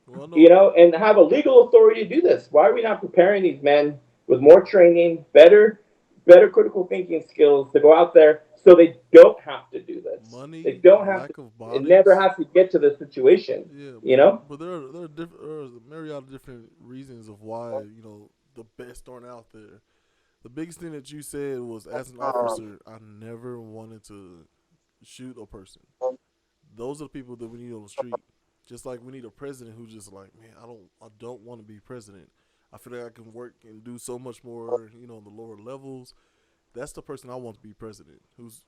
Well, I know. and have a legal authority to do this. Why are we not preparing these men with more training, better critical thinking skills to go out there so they don't have to do this? They Money, don't have to. lack of It never bodies. has to get to this situation, Yeah, you know? but there are a myriad of different reasons of why the best aren't out there. The biggest thing that you said was, as an officer, I never wanted to shoot a person. Those are the people that we need on the street. Just like we need a president who's just like, man, I don't want to be president. I feel like I can work and do so much more, on the lower levels. That's the person I want to be president, who's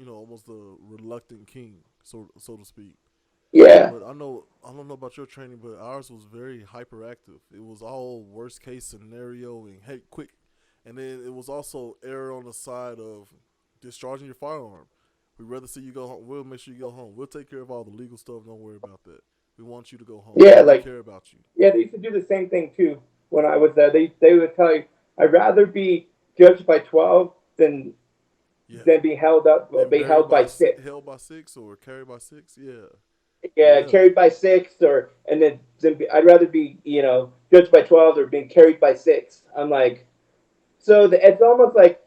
almost the reluctant king, so to speak. Yeah. But I don't know about your training, but ours was very hyperactive. It was all worst case scenario and hey, quick, and then it was also error on the side of discharging your firearm. We'd rather see you go home. We'll make sure you go home. We'll take care of all the legal stuff. Don't worry about that. We want you to go home. Yeah, We like, care about you. yeah, they used to do the same thing too. When I was there, they would tell you, I'd rather be judged by 12 Yeah. than Then be held by 6. held by six or carried by six. Yeah. Yeah, Yeah. carried by 6, or and I'd rather be judged by 12 or being carried by 6. I'm like, it's almost like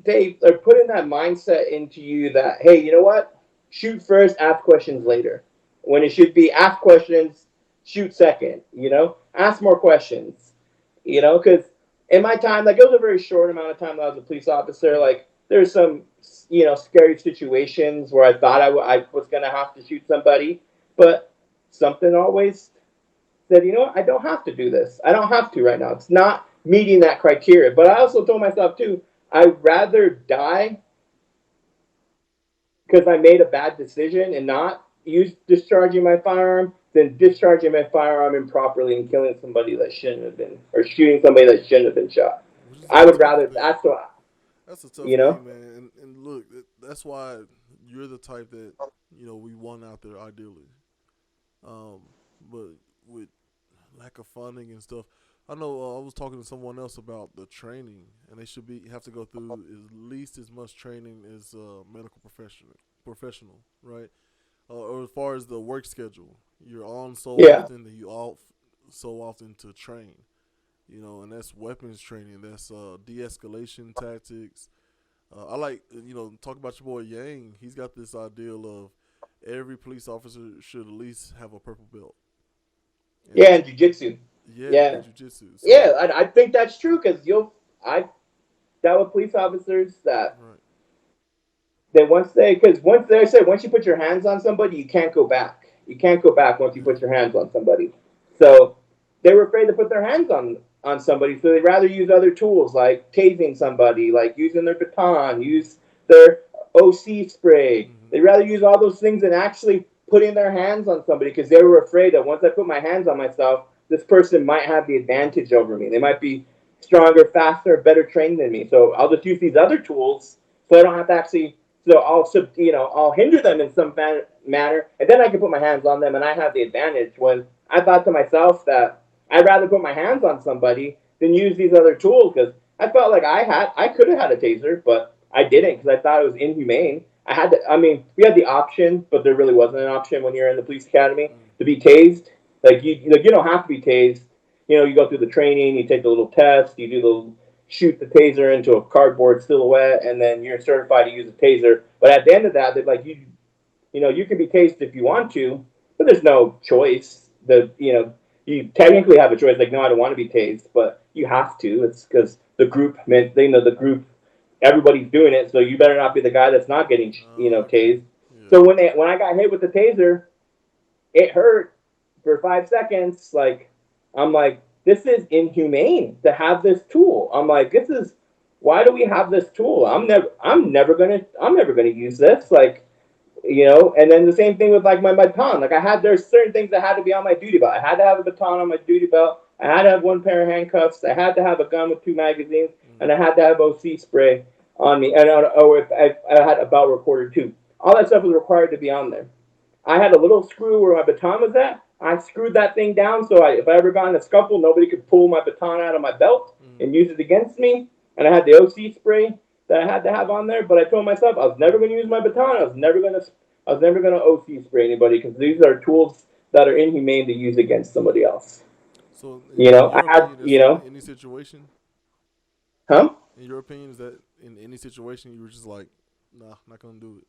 they're putting that mindset into you that, hey, you know what? Shoot first, ask questions Yeah. later. When it should be ask questions, shoot second. Ask more questions. Because in my time, like, it was a very short amount of time that I was a police officer. Mm-hmm. Like, there's some scary situations where I thought I was gonna have to shoot somebody, but something always said, you know what? I don't have to do this. I don't have to right now. It's not meeting that criteria. But I also told myself too, I'd rather die because I made a bad decision and not use discharging my firearm than discharging my firearm improperly and killing somebody that shouldn't have been, or shooting somebody that shouldn't have been shot. Which is I a would tough rather. thing. That's what That's a tough you know. thing, man. And look, that's why you're the type that we want out there ideally. Um, but with lack of funding and stuff, I know I was talking to someone else about the training, and they should be have to go through at least as much training as medical professional, right? Or as far as the work schedule, you're on so Yeah, often that you off so often to train. And that's weapons training. That's de-escalation tactics. I like talk about your boy Yang. He's got this ideal of every police officer should at least have a purple belt, yeah, and and jujitsu. yeah, in Yeah, jujitsu. yeah. So I think that's true because I dealt with police officers that right, once you put your hands on somebody, you can't go back. You can't go back once you yeah, put your hands on somebody. So they were afraid to put their hands on somebody, so they'd rather use other tools like tasing somebody, like using their baton, use their OC spray. mm-hmm, They'd rather use all those things than actually putting their hands on somebody because they were afraid that once I put my hands on myself, this person might have the advantage over me. They might be stronger, faster, better trained than me. So I'll just use these other tools so I don't have to actually. So I'll hinder them in some manner, and then I can put my hands on them, and I have the advantage. When I thought to myself that I'd rather put my hands on somebody than use these other tools because I felt like I could have had a taser, but I didn't because I thought it was inhumane. I mean, we had the option, but there really wasn't an option when you're in the police academy mm, to be tased. You don't have to be tased. You go through the training, you take the little test, you do the shoot the taser into a cardboard silhouette, and then you're certified to use a taser. But at the end of that, they're like, you can be tased if you want to, but there's no choice. You technically have a choice. Like, no, I don't want to be tased, but you have to. It's because the group, man, they know the group. Everybody's doing it, so you better not be the guy that's not getting, okay, tased. yeah, So when I got hit with the taser, it hurt for 5 seconds. Like, I'm like, this is inhumane to have this tool. I'm like, this is why do we have this tool? I'm never gonna use this. Like, and then the same thing with like my baton. Like, there's certain things that had to be on my duty belt. I had to have a baton on my duty belt. I had to have one pair of handcuffs. I had to have a gun with 2 magazines, and mm, I had to have OC spray on me. And or if I had a belt recorder too. All that stuff was required to be on there. I had a little screw where my baton was at. I screwed that thing down so if I ever got in a scuffle, nobody could pull my baton out of my belt Mm. and use it against me. And I had the OC spray that I had to have on there, but I told myself I was never going to use my baton. I was never going to OC spray anybody because these are tools that are inhumane to use against somebody else. So, You in know, I your had, opinion, that's in any situation. huh? In your opinion, is that in any situation you were just like, nah, not gonna do it.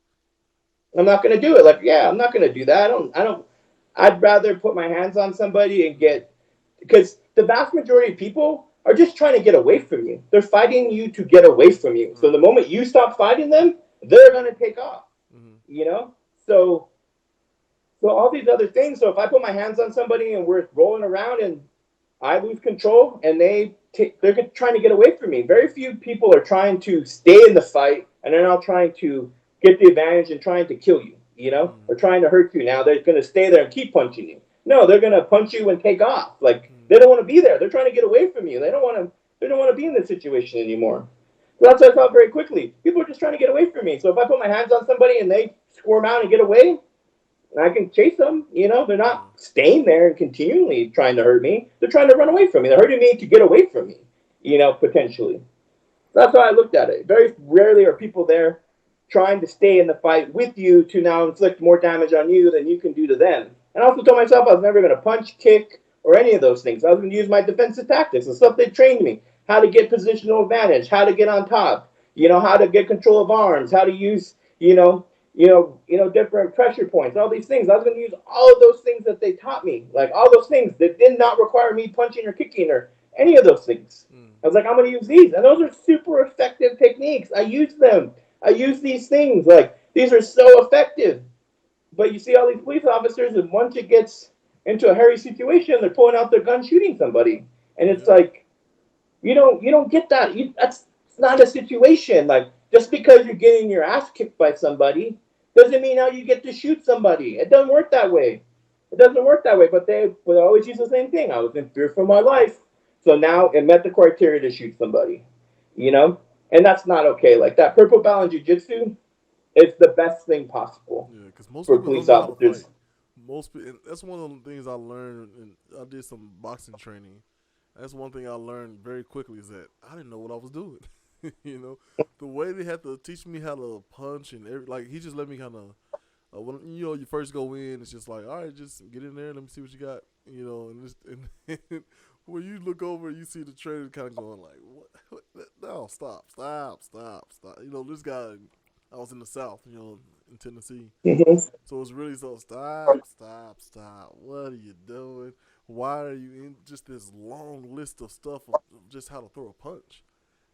I'm not going to do it. Like, yeah, I'm not going to do that. I don't, I'd rather put my hands on somebody and Mm. get, because the vast majority of people are just trying to get away from you. They're fighting you to get away from you. So Right. the moment you stop fighting them, they're going to take off, Mm-hmm. you know? So, so all these other things. So if I put my hands on somebody and we're rolling around and I lose control and they're trying to get away from me. Very few people are trying to stay in the fight and they're not trying to get the advantage and trying to kill you, Mm. or trying to hurt you. Now they're going to stay there and keep punching you. No, they're going to punch you and take off. Like Mm. they don't want to be there. They're trying to get away from you. They don't want to. They don't want to be in this situation anymore. So that's what I thought very quickly. People are just trying to get away from me. So if I put my hands on somebody and they squirm out and get away, I can chase them. They're not Yeah. staying there and continually trying to hurt me. They're trying to run away from me. They're hurting me to get away from me. Potentially. That's how I looked at it. Very rarely are people there trying to stay in the fight with you to now inflict more damage on you than you can do to them. And I also told myself I was never going to punch, kick, or any of those things. I was going to use my defensive tactics, the stuff they trained me, how to get positional advantage, how to get on top, how to get control of arms, how to use, different pressure points, all these things. I was going to use all of those things that they taught me, like all those things that did not require me punching or kicking or any of those things. Mm. I was like, I'm going to use these. And those are super effective techniques. I use them. I use these things. Like, these are so effective. But you see all these police officers, and once it gets into a hairy situation, they're pulling out their gun shooting somebody. And it's Yeah. like, you don't get that. That's it's not a situation. Like, just because you're getting your ass kicked by somebody doesn't mean now you get to shoot somebody. It doesn't work that way. It doesn't work that way. But they would always use the same thing. I was in fear for my life, so now it met the criteria to shoot somebody. You know, and that's not okay. Like that purple belt in jiu-jitsu, it's the best thing possible Yeah. Because most for people don't police know how to fight. officers. And that's one of the things I learned. And I did some boxing training. That's one thing I learned very quickly is that I didn't know what I was doing. you know, the way they had to teach me how to punch and like he just let me kind of when you first go in, it's just like, all right, just get in there. Let me see what you got. And when you look over, you see the trainer kind of going like, what? No, stop, stop, stop, stop. This guy. I was in the South, in Tennessee, Mhm. so it's really so stop, stop, stop. What are you doing? Why are you in just this long list of stuff of just how to throw a punch?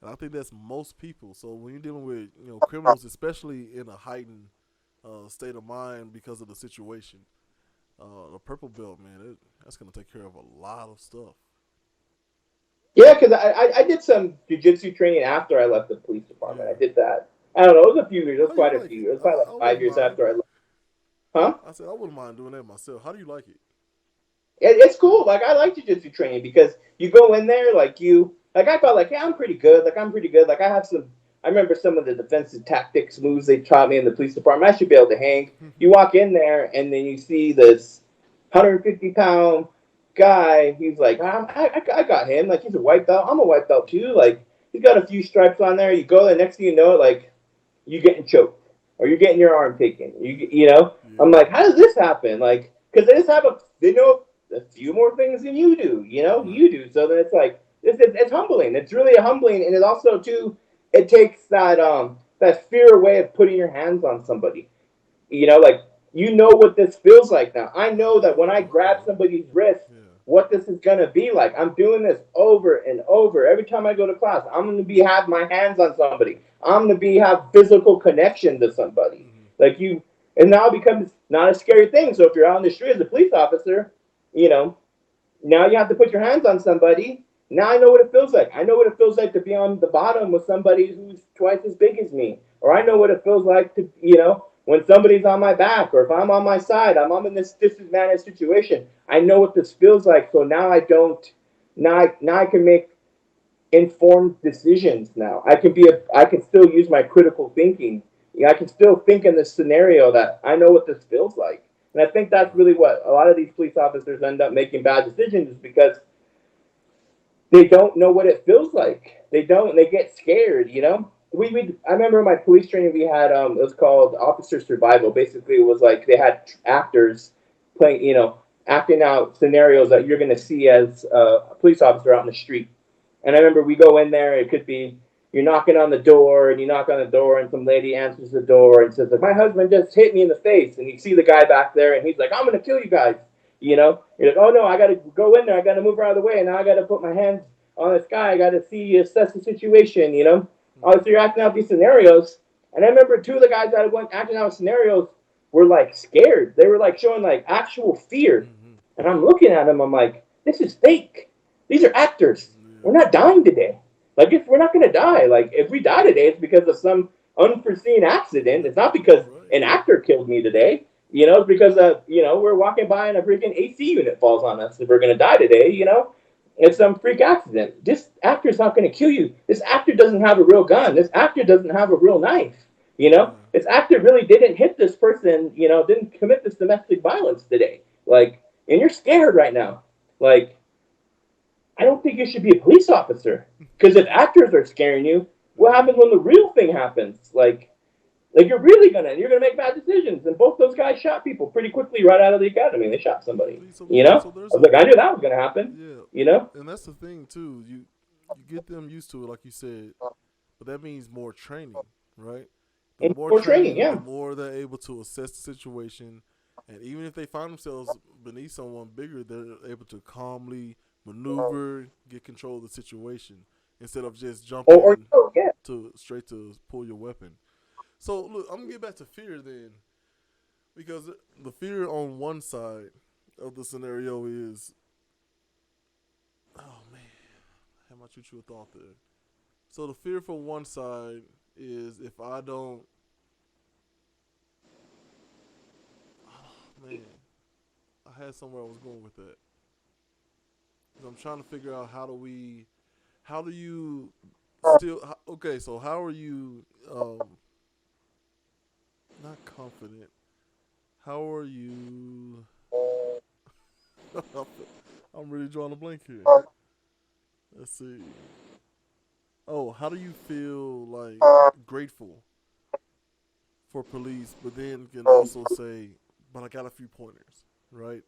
And I think that's most people. So when you're dealing with criminals, especially in a heightened state of mind because of the situation, the purple belt, man, that's gonna take care of a lot of stuff. Yeah, because I did some jujitsu training after I left the police department. I Yeah. did that. I don't know. It was a few years. It was How do you quite a like few it? years. It was probably I like five wouldn't years mind. after I left. Huh? I said I wouldn't mind doing that myself. How do you like it? It's cool. Like I like jujitsu training because you go in there like I felt like, yeah, I'm pretty good. Like I'm pretty good. Like I have some. I remember some of the defensive tactics moves they taught me in the police department. I should be able to hang. You walk in there and then you see this 150-pound guy. He's like, I got him. Like he's a white belt. I'm a white belt too. Like he's got a few stripes on there. You go there, next thing you know, like you getting choked or you're getting your arm taken. I'm Yeah. like, how does this happen? Like, because they know a few more things than you do. Right. You do. So then it's like it's humbling. It's really humbling, and it also too it takes that fear away of putting your hands on somebody. Like what this feels like now. I know that when I Oh, grab okay. somebody's wrist, Yeah. what this is gonna be like. I'm doing this over and over. Every time I go to class, I'm gonna be have my hands on somebody. I'm gonna be have physical connection to somebody. Hmm. Like you and now it becomes not a scary thing. So if you're out on the street as a police officer, you know, now you have to put your hands on somebody. Now I know what it feels like. I know what it feels like to be on the bottom with somebody who's twice as big as me. Or I know Hmm. what it feels like to, when somebody's on my back or if I'm on my side, I'm in this disadvantaged situation. I know what this feels like. So now I don't, now I can make informed decisions now. I can still use my critical thinking. I can still think in this scenario that I know what this feels like. And I think that's Right. really what a lot of these police officers end up making bad decisions is because they don't know what it feels like. They don't. They get scared. We I remember in my police training we had it was called officer survival. Basically, it was like they had actors playing, acting out scenarios that you're going to see as a police officer out in the street. And I remember we go in there. It could be you're knocking on the door, and you knock on the door, and some lady answers the door and says, "My husband just hit me in the face." And you see the guy back there, and he's like, "I'm going to kill you guys." You're like, "Oh no, I got to go in there. I got to move her out of the way, and now I got to put my hands on this guy. I got to see assess the situation." So Mm-hmm. you're acting out these scenarios, and I remember two of the guys that went acting out scenarios were like scared. They were like showing like actual fear, Mm-hmm. and I'm looking at them. I'm like, "This is fake. These are actors. We're Yeah. not dying today. Like, if we're not gonna die, like if we die today, it's because of some unforeseen accident. It's not because Right. an actor killed me today. It's because we're walking by and a freaking AC unit falls on us. If we're gonna die today, it's some freak accident. This actor's not gonna kill you. This actor doesn't have a real gun. This actor doesn't have a real knife. Yeah. This actor really didn't hit this person. Didn't commit this domestic violence today. Like, and you're scared right now. Like, I don't think you should be a police officer because if actors are scaring you, what Yeah. happens when the real thing happens? Like you're gonna make bad decisions. And both those guys shot people pretty quickly right out of the academy. They shot somebody. See, so I so there's was a like, I knew that was gonna happen. yeah, You know, and that's the thing too. You get them used to it, like you said, but that means more training, right? The and more more training. training, the Yeah. more they're able to assess the situation, and even if they find themselves beneath someone bigger, they're able to calmly maneuver, get control of the situation instead of just Or jumping oh yeah. to straight to pull your weapon. So look, I'm gonna get back to fear then, because the fear on one side of the scenario is, oh man, how much you a thought there. So the fear for one side is if I don't, oh man, I had somewhere I was going with that. 'Cause I'm trying to figure out how do you still, okay, so how are you, not confident, how are you, I'm really drawing a blank here. Let's see. Oh, how do you feel like grateful for police, but then can also say, but I got a few pointers, right?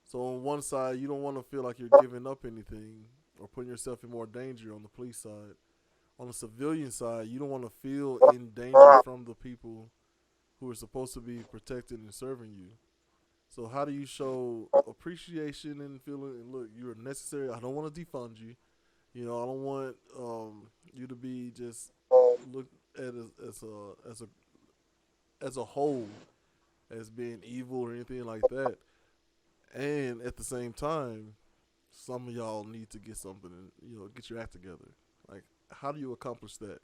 So on one side, you don't want to feel like you're giving up anything or putting yourself in more danger on the police side. On the civilian side, you don't want to feel in danger from the people who are supposed to be protecting and serving you. So how do you show appreciation and feeling? And look, you're necessary. I don't want to defund you. I don't want you to be just looked at as a whole as being evil or anything like that. And at the same time, some of y'all need to get something and get your act together. Like, how do you accomplish that?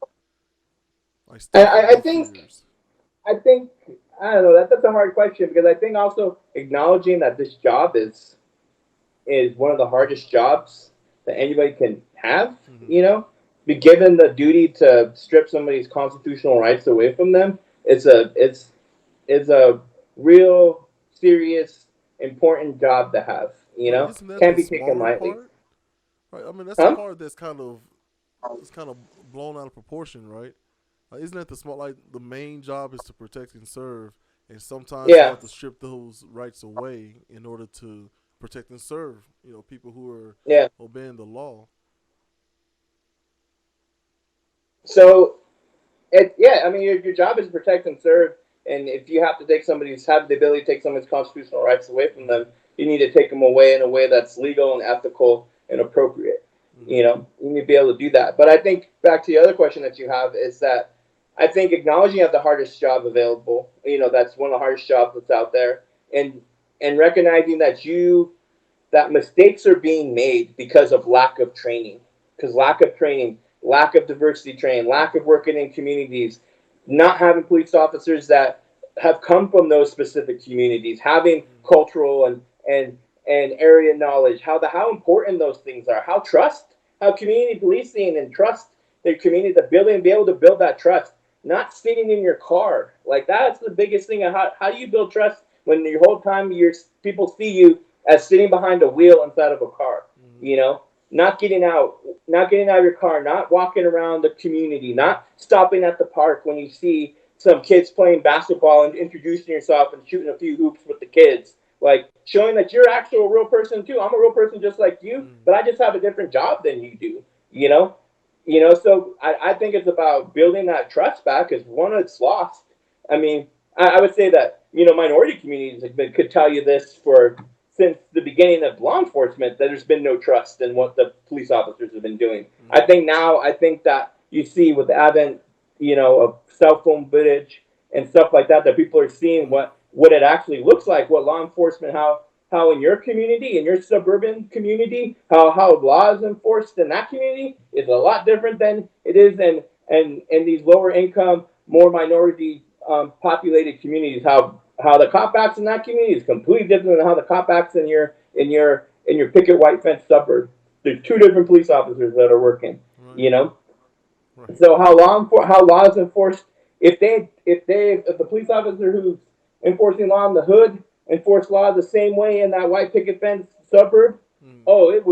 Like, I, stifle I I both think fears. I think I don't know. That's a hard question because I think also acknowledging that this job is one of the hardest jobs that anybody can have. Mm-hmm. Be given the duty to strip somebody's constitutional rights away from them. It's a real serious important job to have. But isn't that Can't the be taken smaller lightly. part? Right. I mean, that's the Huh? part that's kind of blown out of proportion, right? Isn't that the small like the main job is to protect and serve, and sometimes you Yeah. have to strip those rights away in order to protect and serve. People who are Yeah. obeying the law. So yeah, I mean, your job is to protect and serve, and if you have to have the ability to take somebody's constitutional rights away from them, Mm-hmm. you need to take them away in a way that's legal and ethical and appropriate. Mm-hmm. You need to be able to do that. But I think back to the other question that you have is that I think acknowledging you have the hardest job available, that's one of the hardest jobs that's out there, and recognizing that mistakes are being made because of lack of training, because lack of training, lack of diversity training, lack of working in communities, not having police officers that have come from those specific communities, having cultural and area knowledge, how important those things are, how community policing and trust their community, the building, be able to build that trust, not sitting in your car. Like that's the biggest thing. How do you build trust when your whole time people see you as sitting behind a wheel inside of a car, Mm-hmm. you know, not getting out, not getting out of your car, not walking around the community, not stopping at the park when you see some kids playing basketball and introducing yourself and shooting a few hoops with the kids. Like showing that you're actually a real person too. I'm a real person just like you, Mm-hmm. but I just have a different job than you do. You know, so I think it's about building that trust back because one, it's lost. I mean, I would say that, minority communities could tell you this for since the beginning of law enforcement that there's been no trust in what the police officers have been doing. I Mm-hmm. think now, I think that you see with the advent, of cell phone footage and stuff like that, that people are seeing Right. what it actually looks like, what law enforcement, how in your community, in your suburban community, how law is enforced in that community is a lot different than it is in these lower income, more minority populated communities. How the cop acts in that community is completely different than how the cop acts in your picket white fence suburb. There's two different police officers that are working. Right. You know, Right. so how law is enforced, if the police officer who's enforcing law in the hood enforced law the same way in that white picket fence suburb, Mm. oh, there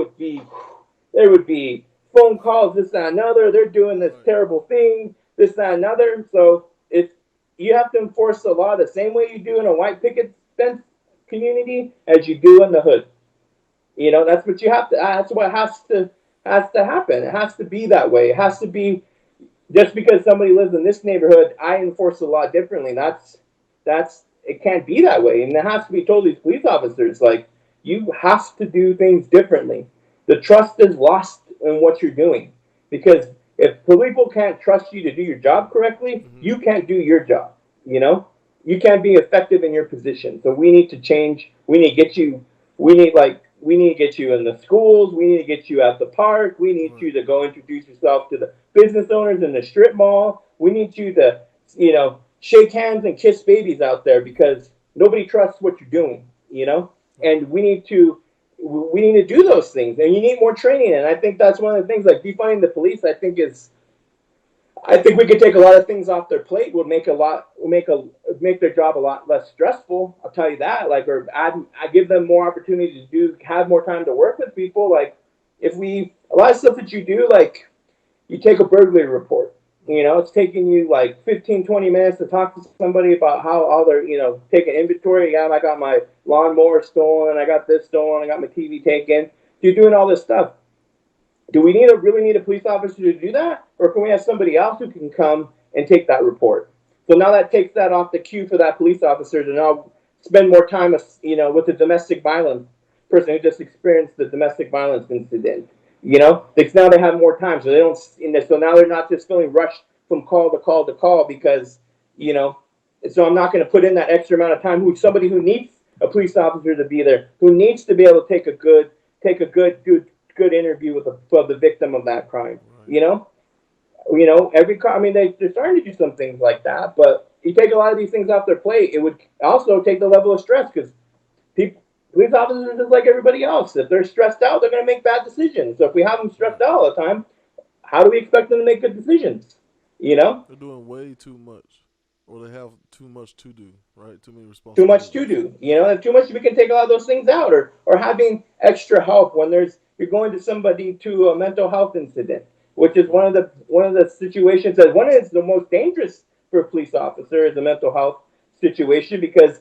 would be phone calls, this, that, and another. They're doing this Right. terrible thing, this, that, and another. So if you have to enforce the law the same way you do in a white picket fence community as you do in the hood. That's what you have to. That's what has to happen. It has to be that way. It has to be just because somebody lives in this neighborhood, I enforce the law differently. That's it can't be that way, and it has to be told these police officers like you have to do things differently. The trust is lost in what you're doing because if people can't trust you to do your job correctly, Mm-hmm. you can't do your job. You know, you can't be effective in your position. So we need to change. We need to get you. We need to get you in the schools. We need to get you at the park. We need Right. you to go introduce yourself to the business owners in the strip mall. We need you to, shake hands and kiss babies out there because nobody trusts what you're doing. Right. And we need to do those things, and you need more training. And I think that's one of the things. Like defunding the police, I think we could take a lot of things off their plate. Would make their job a lot less stressful. I'll tell you that. Like, or I give them more opportunity to have more time to work with people. Like, if we a lot of stuff that you do, like you take a burglary report. Mm-hmm. It's taking you like 15, 20 minutes to talk to somebody about how all their, taking inventory. Yeah, I got my lawnmower stolen. I got this stolen. I got my TV taken. You're doing all this stuff. Do we really need a police officer to do that, or can we have somebody else who can come and take that report? So now that takes that off the queue for that police officer to now spend more time, with the domestic violence person who just experienced the domestic violence incident. Because now they have more time, so they don't. So now they're not just feeling rushed from call to call to call because you know. So I'm not going to put in that extra amount of time. Who somebody who needs a police officer to be there, who needs to be able to take a good interview with the victim of that crime. Right. You know, every car. I mean, they're starting to do some things like that, but you take a lot of these things off their plate, it would also take the level of stress because people, police officers are just like everybody else. If they're stressed out, they're going to make bad decisions. So if we have them stressed Right. out all the time, how do we expect them to make good decisions? You know, They're doing way too much, or they have too much to do. Right. Too many too much to responsibilities. do. If too much, we can take a lot of those things out, or having extra help when you're going to somebody to a mental health incident, which is one Right. of the situations that one is the most dangerous for a police officer is a mental health situation because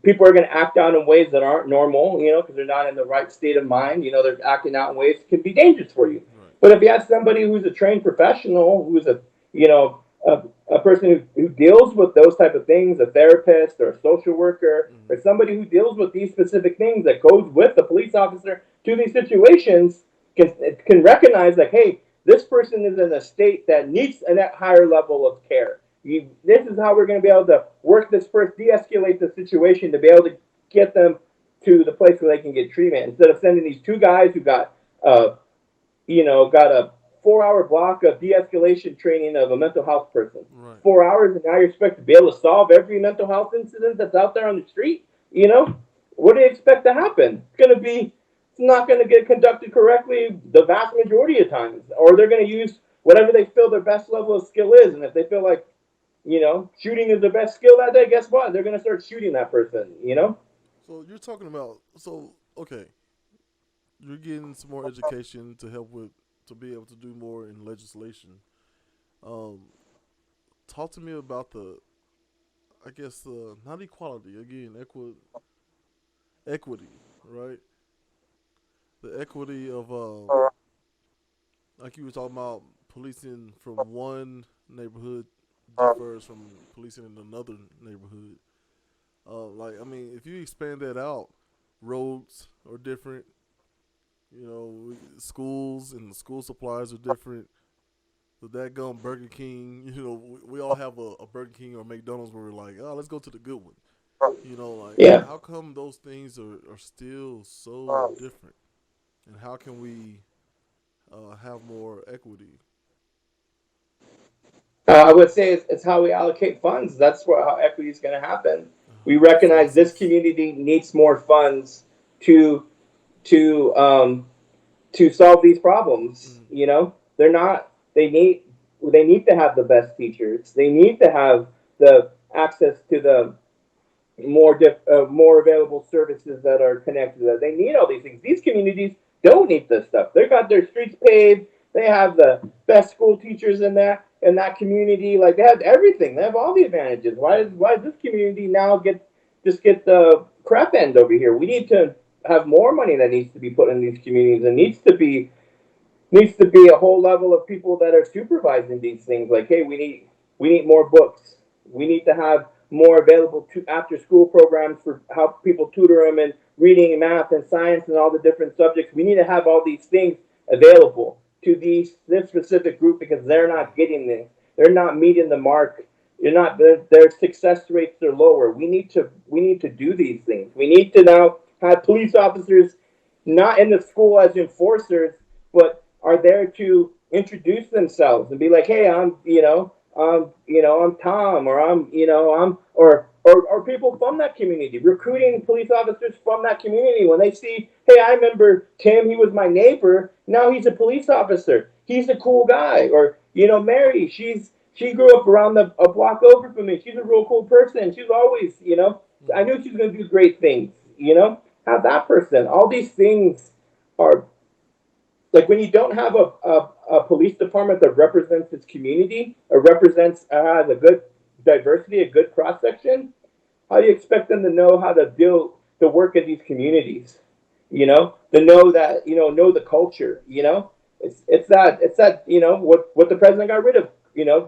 people are going to act out in ways that aren't normal, because they're not in the right state of mind. They're acting out in ways that can be dangerous for you. Right. But if you have somebody who's a trained professional, who's you know, a person who deals with those type of things, a therapist or a social worker, Mm-hmm. or somebody who deals with these specific things that goes with the police officer to these situations, can recognize like, hey, this person is in a state that needs a higher level of care. This is how we're going to be able to work this first, de-escalate the situation to be able to get them to the place where they can get treatment instead of sending these two guys who uh, got a 4 hour block of de-escalation training of a mental health person. Right. 4 hours, and now you're expected to be able to solve every mental health incident that's out there on the street. What do you expect to happen? It's not going to get conducted correctly the vast majority of times, or they're going to use whatever they feel their best level of skill is, and if they feel like shooting is the best skill that day. Guess what? They're gonna start shooting that person. So you're talking about okay, you're getting some more education to help with to be able to do more in legislation. Um, talk to me about the I guess not equality again, equity, right? The equity of like you were talking about policing from one neighborhood differs from policing in another neighborhood. Like I mean, if you expand that out, roads are different. Schools and the school supplies are different. The that gum Burger King, we all have a Burger King or McDonald's where we're like, oh, let's go to the good one. Like Yeah. how come those things are still so different, and how can we have more equity? I would say it's how we allocate funds. That's where how equity is going to happen. We The recognize this census. community needs more funds to to um, to solve these problems. Mm, They're not. They need to have the best teachers. They need to have the access to the more available services that are connected to that. They need all these things. These communities don't need this stuff. They've got their streets paved. They have the best school teachers in that community. Like they have everything. They have all the advantages. Why mm, does why does this community now get the crap end over here? We need to have more money that needs to be put in these communities and needs to be a whole level of people that are supervising these things. Like, hey, we need more books. We need to have more available to after school programs for how people tutor them in reading and math and science and all the different subjects. We need to have all these things available to this specific group because they're mm, not getting this. They're not meeting the mark. You're not their success rates are lower. We need to do these things. We need to now have police officers not in the school as enforcers, but are there to introduce themselves and be like, hey, I'm Tom, or or people from that community, recruiting police officers from that community when they see, hey, I remember Tim, he was my neighbor, now he's a police officer. He's a cool guy. Or, Mary, she grew up around a block over from me. She's a real cool person. She's always, I mm, knew she was going to do great things. Have that person. All these things are like when you don't have a police department that represents its community or represents has a good diversity, a good cross section. How do you expect them to know how to deal the work of these communities? To know that know the culture. It's that what the president got rid of.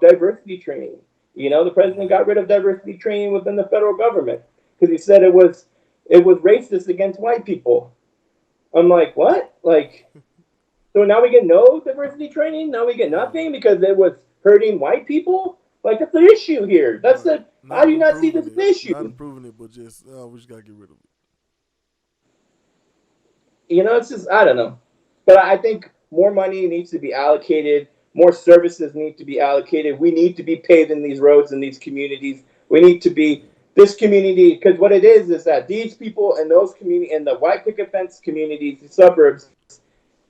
Diversity training. The president got rid of diversity training within the federal government because he said it was racist against white people. I'm like, what? Like, so now we get no diversity training. Now we get yeah. nothing because it was hurting white people. Like that's the issue here. That's Right. the How Not do you not see this improving as an it. issue? Not improving it, but just we just gotta get rid of It's just I don't know. But I think more money needs to be allocated. More services need to be allocated. We need to be paving these roads in these communities. We need to be it. this community because what it is that these people in those community in the white picket fence communities, the suburbs,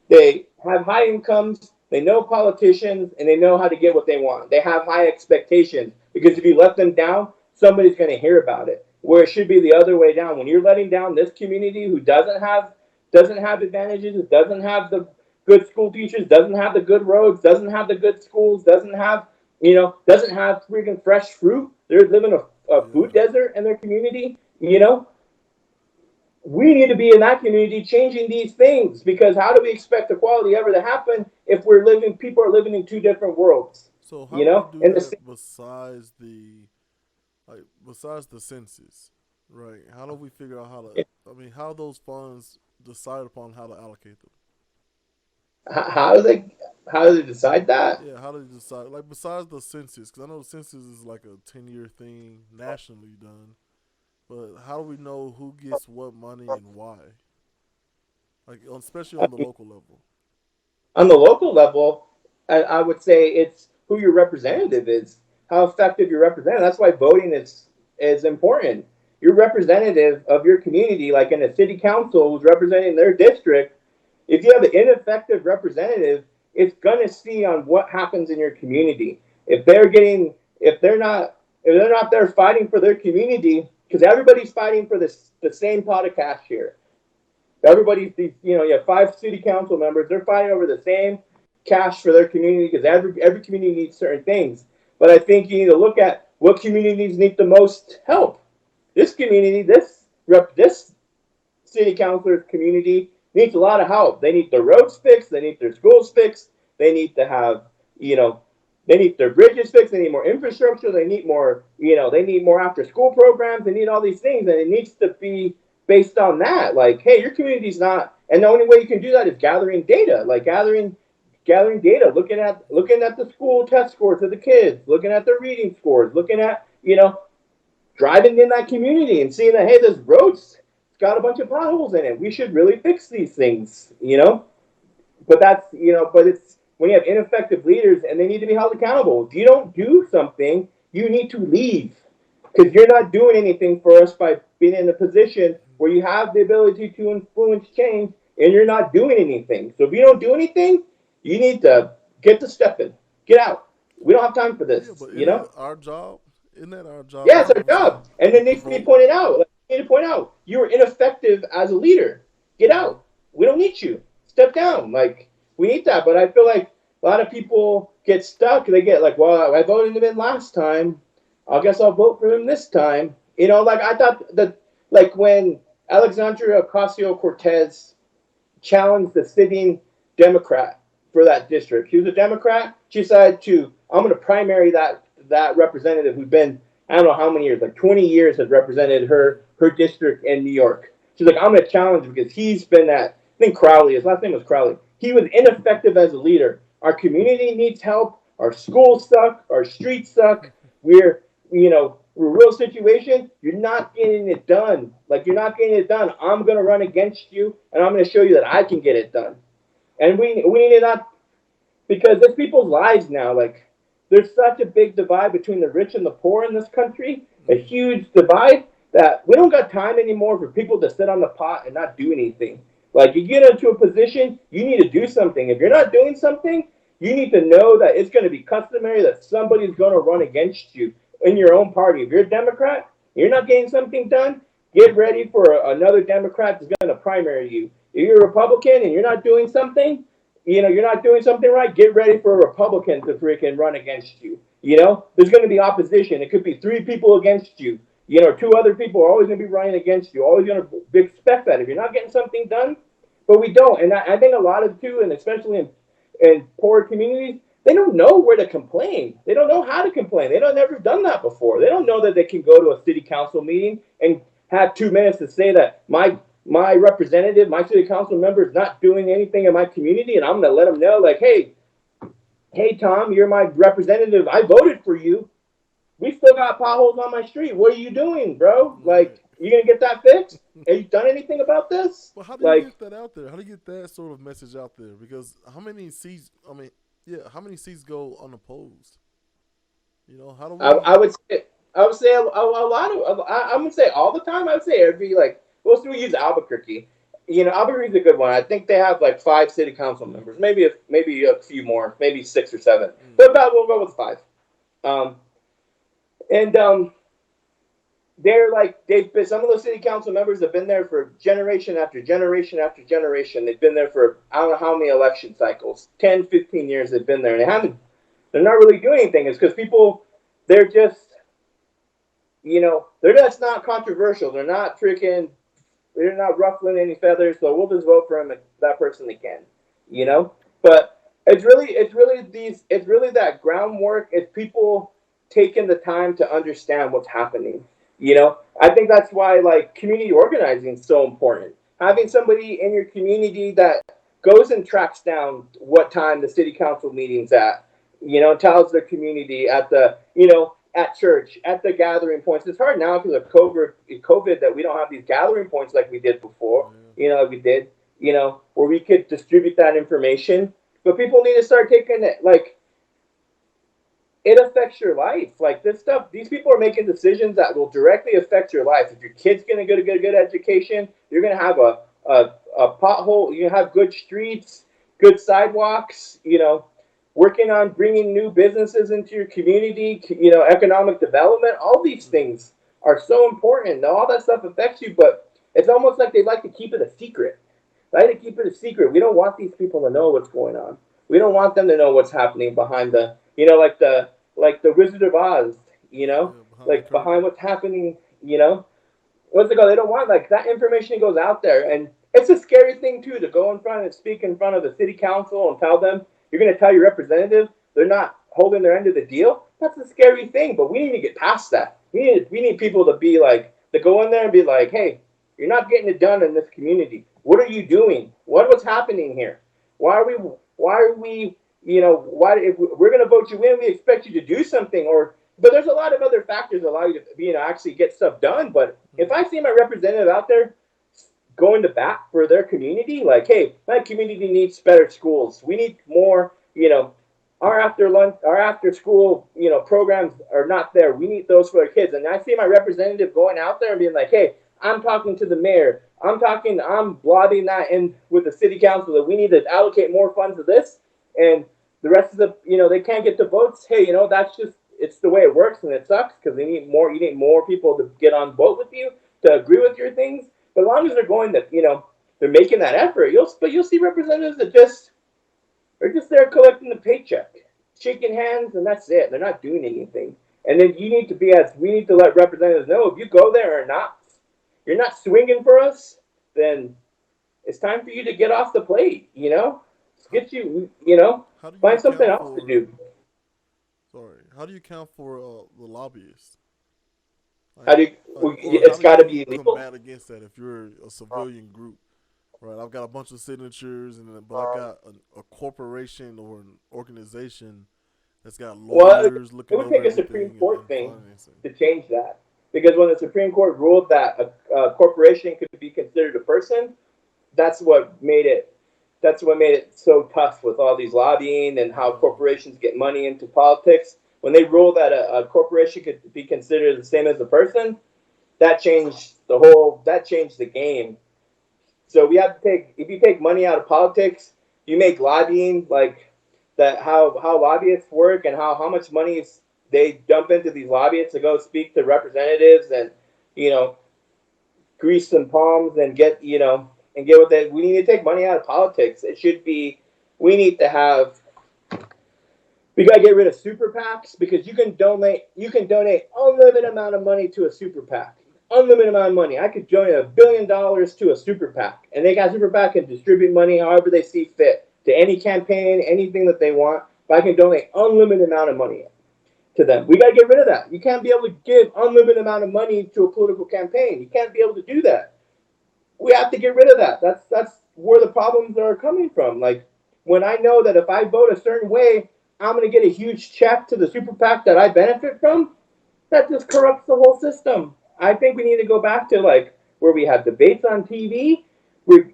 they have high incomes, they know politicians, and they know how to get what they want. They have high expectations because if Right. you let them down, somebody's going to hear about it. Where it should be the other way down. When you're letting down this community who doesn't have advantages, doesn't have the good school teachers, doesn't have the good roads, doesn't have the good schools, doesn't have freaking fresh fruit. They're living a Yeah. food desert in their community. We need to be in that community changing these things because how do we expect equality ever to happen if people are living in two different worlds, So how do we do and the that besides the census, right? How do we figure out how to? I mean, how those funds decide upon how to allocate them? how do they decide that? Yeah, how do they decide? Like besides the census, because I know the census is like a 10-year thing nationally done. But how do we know who gets what money and why? Like especially on the local level. On the local level, I would say it's who your representative is, how effective your representative. That's why voting is important. Your representative of your community, like in a city council who's representing their district, if you have an ineffective representative, it's gonna see on what happens in your community. If they're if they're not there fighting for their community, because everybody's fighting for this the same pot of cash here. Everybody's these, you have 5 city council members. They're fighting over the same cash for their community because every community needs certain things. But I think you need to look at what communities need the most help. This community, this city councilor's community needs a lot of help. They need their roads fixed. They need their schools fixed. They need to have, you know, they need their bridges fixed. They need more infrastructure. They need more, they need more after school programs. They need all these things. And it needs to be based on that. Like, hey, your community's not, and the only way you can do that is gathering data, like gathering data, looking at the school test scores of the kids, looking at their reading scores, looking at, driving in that community and seeing that, hey, this road's got a bunch of potholes in it. We should really fix these things. But it's when you have ineffective leaders and they need to be held accountable. If you don't do something, you need to leave because you're not doing anything for us by being in a position where you have the ability to influence change and you're not doing anything. So if you don't do anything, you need to get to stepping, get out. We don't have time for Yeah, this, but you isn't know? it our job? Isn't that our job Yeah, as it's our officers job. And it to needs to be vote? pointed out. Like, you need to point out you were ineffective as a leader. Get Mm-hmm. out. We don't need you. Step down. Like, we need that. But I feel like a lot of people get stuck. They get like, well, I voted him in last time. I guess I'll vote for him this time. Like I thought that, like when Alexandria Ocasio Cortez challenged the sitting Democrat for that district. She was a Democrat. She decided I'm going to primary that representative who's been, I don't know how many years, like 20 years has represented her district in New York. She's like, I'm going to challenge him because he's been I think Crowley, his last name was Crowley. He was ineffective as a leader. Our community needs help. Our schools suck. Our streets suck. We're a real situation. You're not getting it done. Like, you're not getting it done. I'm going to run against you, and I'm going to show you that I can get it done. And we need not, because there's people's lives now. Like, there's such a big divide between the rich and the poor in this country, a Mm-hmm. huge divide that we don't got time anymore for people to sit on the pot and not do anything. Like, you get into a position, you need to do something. If you're not doing something, you need to know that it's going to be customary that somebody's going to run against you in your own party. If you're a Democrat, you're not getting something done, get ready for another Democrat that's going to primary you. If you're a Republican and you're not doing something right, get ready for a Republican to freaking run against you. There's going to be opposition. It could be 3 people against you. 2 other people are always going to be running against you. Always going to expect that if you're not getting something done. But we don't, and I think a lot of too, and especially in poor communities, they don't know where to complain. They don't know how to complain. They don't never done that before. They don't know that they can go to a city council meeting and have 2 minutes to say that my representative, my city council member is not doing anything in my community, and I'm going to let them know, like, hey, Tom, you're my representative. I voted for you. We still got potholes on my street. What are you doing, bro? Right. Like, you gonna get that fixed? Have you done anything about this? But how do you Like, get that out there? How do you get that sort of message out there? Because how many seats? I mean, yeah, how many seats go unopposed? How do I, we? I would say, a lot of, I would say all the time. I would say every like, most people use Albuquerque. Albuquerque's a good one. I think they have like 5 city council members, maybe a few more, maybe 6 or 7, Mm, but about we'll go with 5. Um, and they're like they've been some of those city council members have been there for generation after generation after generation. They've been there for I don't know how many election cycles, 10, 15 years they've been there, and they're not really doing anything. It's because people, they're just, they're just not controversial. They're not ruffling any feathers. So we'll just vote for him if that person again, you mm, know. But it's really that groundwork. It's people taking the time to understand what's happening. I think that's why like community organizing is so important. Having somebody in your community that goes and tracks down what time the city council meeting's at, tells the community at church, at the gathering points. It's hard now because of COVID that we don't have these gathering points like we did before. yeah. Like we did, where we could distribute that information. But people need to start taking it like it affects your life. Like this stuff, these people are making decisions that will directly affect your life. If your kid's gonna get a good education, you're gonna have a pothole. You're gonna have good streets, good sidewalks. working on bringing new businesses into your community, economic development. All these things are so important. Now, all that stuff affects you, but it's almost like they like to keep it a secret. They like to keep it a secret. We don't want these people to know what's going on. We don't want them to know what's happening behind like the Wizard of Oz, Yeah, behind the like behind curtain. what's happening, what's it called? They don't want like that information goes out there, and it's a scary thing too to go in front and speak in front of the city council and tell them you're going to tell your representative they're not holding their end of the deal. That's a scary thing, but we need to get past that. We need people to be like to go in there and be like, hey, you're not getting it done in this community. What are you doing? What's happening here? Why are we? Why are we? Why if we're going to vote you in, we expect you to do something, or but there's a lot of other factors that allow you to actually get stuff done. But if I see my representative out there going to bat for their community, like, hey, my community needs better schools. We need more, our after lunch, our after school, programs are not there. We need those for our kids. And I see my representative going out there and being like, hey, I'm talking to the mayor. I'm lobbying that in with the city council that we need to allocate more funds to this. And the rest of they can't get the votes. Hey, that's just, it's the way it works and it sucks because you need more people to get on boat with you to agree with your things. But as long as they're going that, they're making that effort, you'll see representatives that just they're just there collecting the paycheck, shaking hands, and that's it. They're not doing anything. And then we need to let representatives know if you go there or not, you're not swinging for us, then it's time for you to get off the plate. Just How get you, how do you find something account else to for? do. Sorry, how do you account for the lobbyists? How Like do you, or how it's do got to you be legal. combat against that if you're a civilian group? Right, I've got a bunch of signatures, but I got a corporation or an organization that's got Well, it lawyers it looking would over take a Supreme everything Court and thing financing. to change that. Because when the Supreme Court ruled that a corporation could be considered a person, that's what made it. That's what made it so tough with all these lobbying and how corporations get money into politics. When they ruled that a corporation could be considered the same as a person, that changed the game. So we have to take if you take money out of politics, you make lobbying like that how lobbyists work and how much money they dump into these lobbyists to go speak to representatives and you know grease some palms and get what they we need to take money out of politics. It should be we need to have we gotta get rid of super PACs because you can donate unlimited amount of money to a super PAC. Unlimited amount of money. I could donate $1 billion to a super PAC, and they got super PAC can distribute money however they see fit to any campaign, anything that they want. But I can donate unlimited amount of money to them. We gotta get rid of that. You can't be able to give unlimited amount of money to a political campaign. You can't be able to do that. We have to get rid of that. That's where the problems are coming from. Like when I know that if I vote a certain way, I'm going to get a huge check to the super PAC that I benefit from. That just corrupts the whole system. I think we need to go back to like where we have debates on TV, where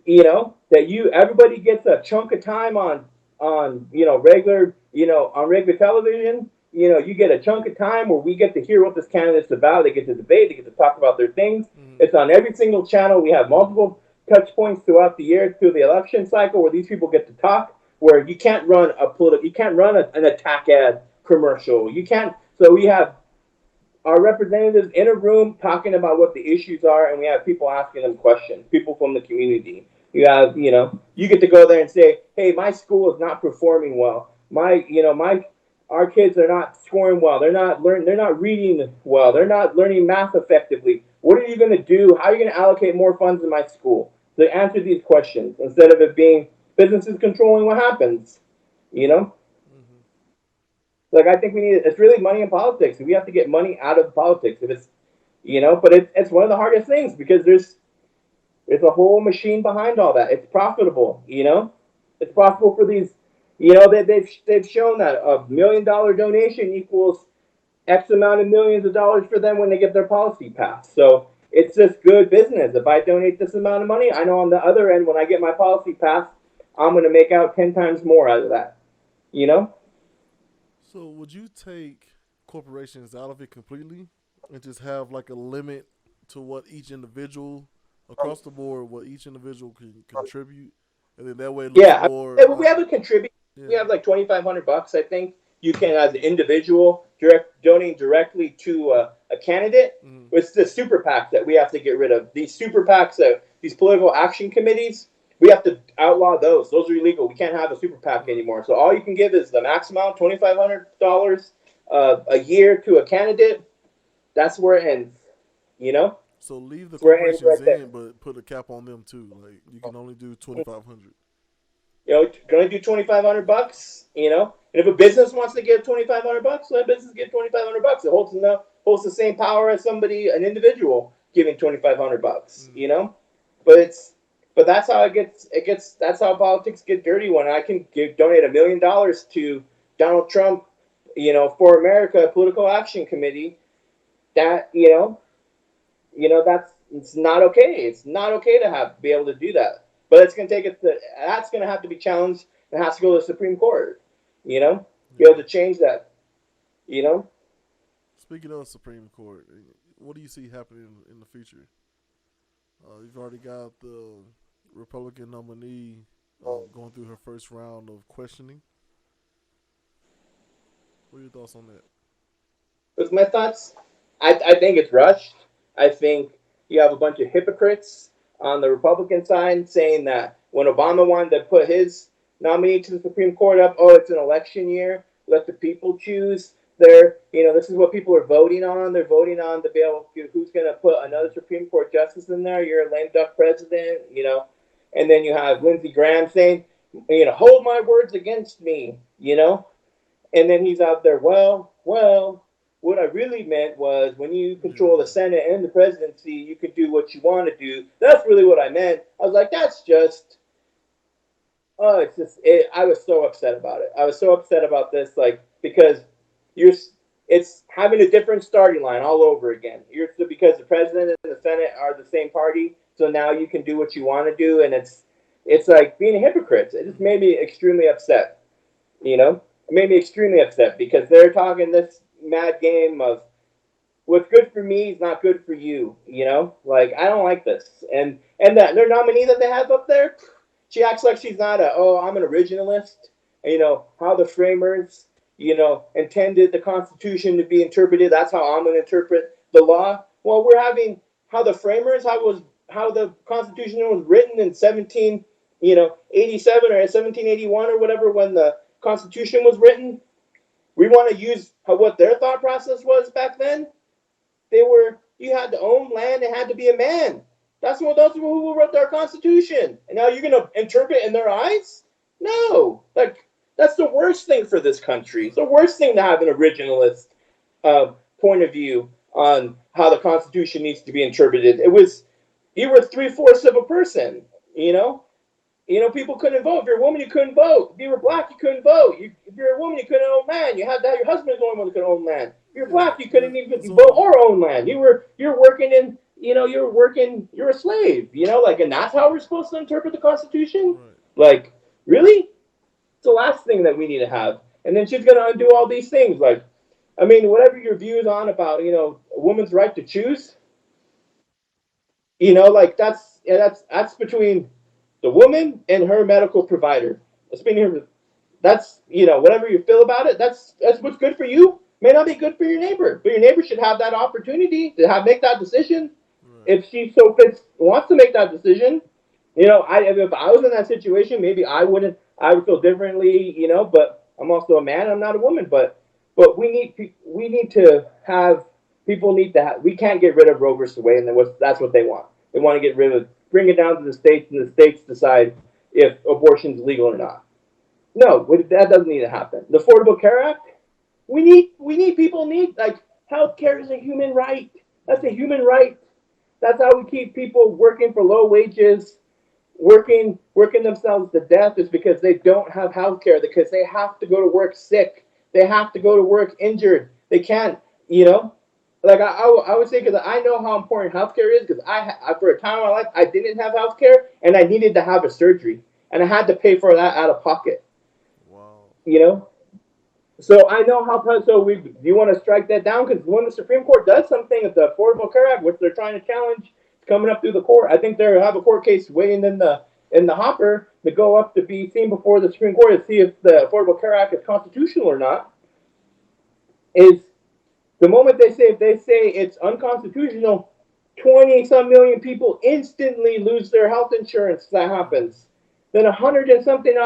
that you everybody gets a chunk of time on regular on regular television. You get a chunk of time where we get to hear what this candidate's about. They get to debate. They get to talk about their things. Mm-hmm. It's on every single channel. We have multiple touch points throughout the year through the election cycle where these people get to talk. Where you can't run an attack ad commercial. You can't. So we have our representatives in a room talking about what the issues are, and we have people asking them questions, people from the community. You get to go there and say, hey, my school is not performing well. Our kids are not scoring well. They're not reading well. They're not learning math effectively. What are you going to do? How are you going to allocate more funds in my school to answer these questions instead of it being businesses controlling what happens? You know, Mm-hmm. like I think it's really money in politics. We have to get money out of politics. If it's but it's one of the hardest things because there's a whole machine behind all that. It's profitable. It's profitable for these. They've shown that $1 million donation equals X amount of millions of dollars for them when they get their policy passed. So it's just good business. If I donate this amount of money, I know on the other end when I get my policy passed, I'm going to make out 10 times more out of that. You know? So would you take corporations out of it completely and just have like a limit to what each individual across the board, what each individual can contribute, and then that way it looks Yeah, more. we have a contribute. You Yeah. have like $2,500, I think. You can, as an individual, direct donating directly to a candidate. Mm-hmm. It's the super PAC that we have to get rid of. These super PACs, these political action committees, we have to outlaw those. Those are illegal. We can't have a super PAC Right. anymore. So all you can give is the max amount, $2,500 a year to a candidate. That's where it ends. You know, So leave the that's where it ends corporations right there. in, but put a cap on them too. Like you can only do 2,500. Gonna do $2,500. And if a business wants to give $2,500, let a business give $2,500. It holds the same power as somebody, an individual, giving $2,500. Mm. But it's but that's how it gets. That's how politics get dirty. When I can donate $1 million to Donald Trump, for America Political Action Committee, that that's it's not okay. It's not okay to be able to do that. But it's going to take it. That's going to have to be challenged. It has to go to the Supreme Court. Be able Yeah. to change that. You know, Speaking of Supreme Court, what do you see happening in the future? You've already got the Republican nominee going through her first round of questioning. What are your thoughts on that? with my thoughts, I think it's rushed. I think you have a bunch of hypocrites on the Republican side saying that when Obama wanted to put his nominee to the Supreme Court up, oh, it's an election year. Let the people choose. This is what people are voting on. They're voting on to be able to who's going to put another Mm-hmm. Supreme Court justice in there. You're a lame duck president. And then you have Lindsey Graham saying, hold my words against me. And then he's out there, well, what I really meant was when you control the Yeah. Senate and the presidency, you can do what you want to do. That's really what I meant. I was like, that's just, I was so upset about it. I was so upset about this, like, because you're, it's having a different starting line all over again. Because the president and the Senate are the same party, so now you can do what you want to do, and it's like being a hypocrite. It just Mm-hmm. made me extremely upset. It made me extremely upset because they're talking this mad game of what's good for me is not good for you. Like I don't like this. And that their nominee that they have up there, she acts like she's not I'm an originalist. How the framers intended the Constitution to be interpreted. That's how I'm going to interpret the law. Well, we're having how the framers how the Constitution was written in 87 or 1781 or whatever when the Constitution was written. We want to use what their thought process was back then. You had to own land and had to be a man. Those were who wrote our Constitution. And now you're gonna interpret in their eyes? No. Like that's the worst thing for this country. It's the worst thing to have an originalist point of view on how the Constitution needs to be interpreted. You were 3/4 of a person, you know? People couldn't vote. If you're a woman, you couldn't vote. If you were Right. black, you couldn't vote. If you're a woman, you couldn't own land. You had to have your husband the only one who could own land. If you're Yeah. black, you Yeah. couldn't It's even vote only or own land. You're working in you're working you're a slave. And that's how we're supposed to interpret the Constitution. right. Like really, it's the last thing that we need to have. And then she's gonna undo all these things. Like I mean, whatever your views on about a woman's right to choose, like that's between the woman and her medical provider. That's whatever you feel about it. That's what's good for you. May not be good for your neighbor, but your neighbor should have that opportunity to make that decision. Right. If she so fits wants to make that decision, if I was in that situation, maybe I wouldn't. I would feel differently, But I'm also a man. I'm not a woman. But we need to have people need to have. We can't get rid of Roe versus Wade, and that's what they want. They want to get rid of bring it down to the states, and the states decide if abortion's legal or not. No, that doesn't need to happen. The Affordable Care Act. We need people need like health care is a human right. That's a Mm-hmm. human right. That's how we keep people working for low wages, working themselves to death is because they don't have health care because they have to go to work sick. They have to go to work injured. They can't, you know. Like I would say because I know how important healthcare is because for a time in my life I didn't have healthcare and I needed to have a surgery and I had to pay for that out of pocket. Wow. You know, so I know how. So do you want to strike that down? Because when the Supreme Court does something at the Affordable Care Act, which they're trying to challenge, it's coming up through the court. I think they have a court case waiting in the in the hopper to go up to be seen before the Supreme Court to see if the Affordable Care Act is constitutional or not is the moment they say it's unconstitutional, 20 some million people instantly lose their health insurance. That Mm-hmm. happens. Then 100 and something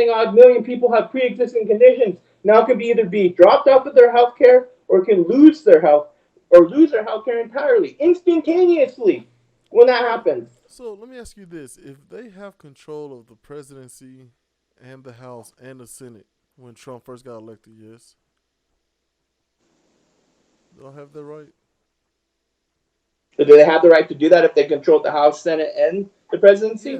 odd million people have pre-existing conditions. Now it can be either be dropped off of their health care or can lose their health care entirely, instantaneously when that Well, happens. so let me ask you this: if they have control of the presidency and the House and the Senate when Trump first got elected, yes, do I have that right? So do they have the right to do that if they control the House, Senate, and the presidency? Yeah.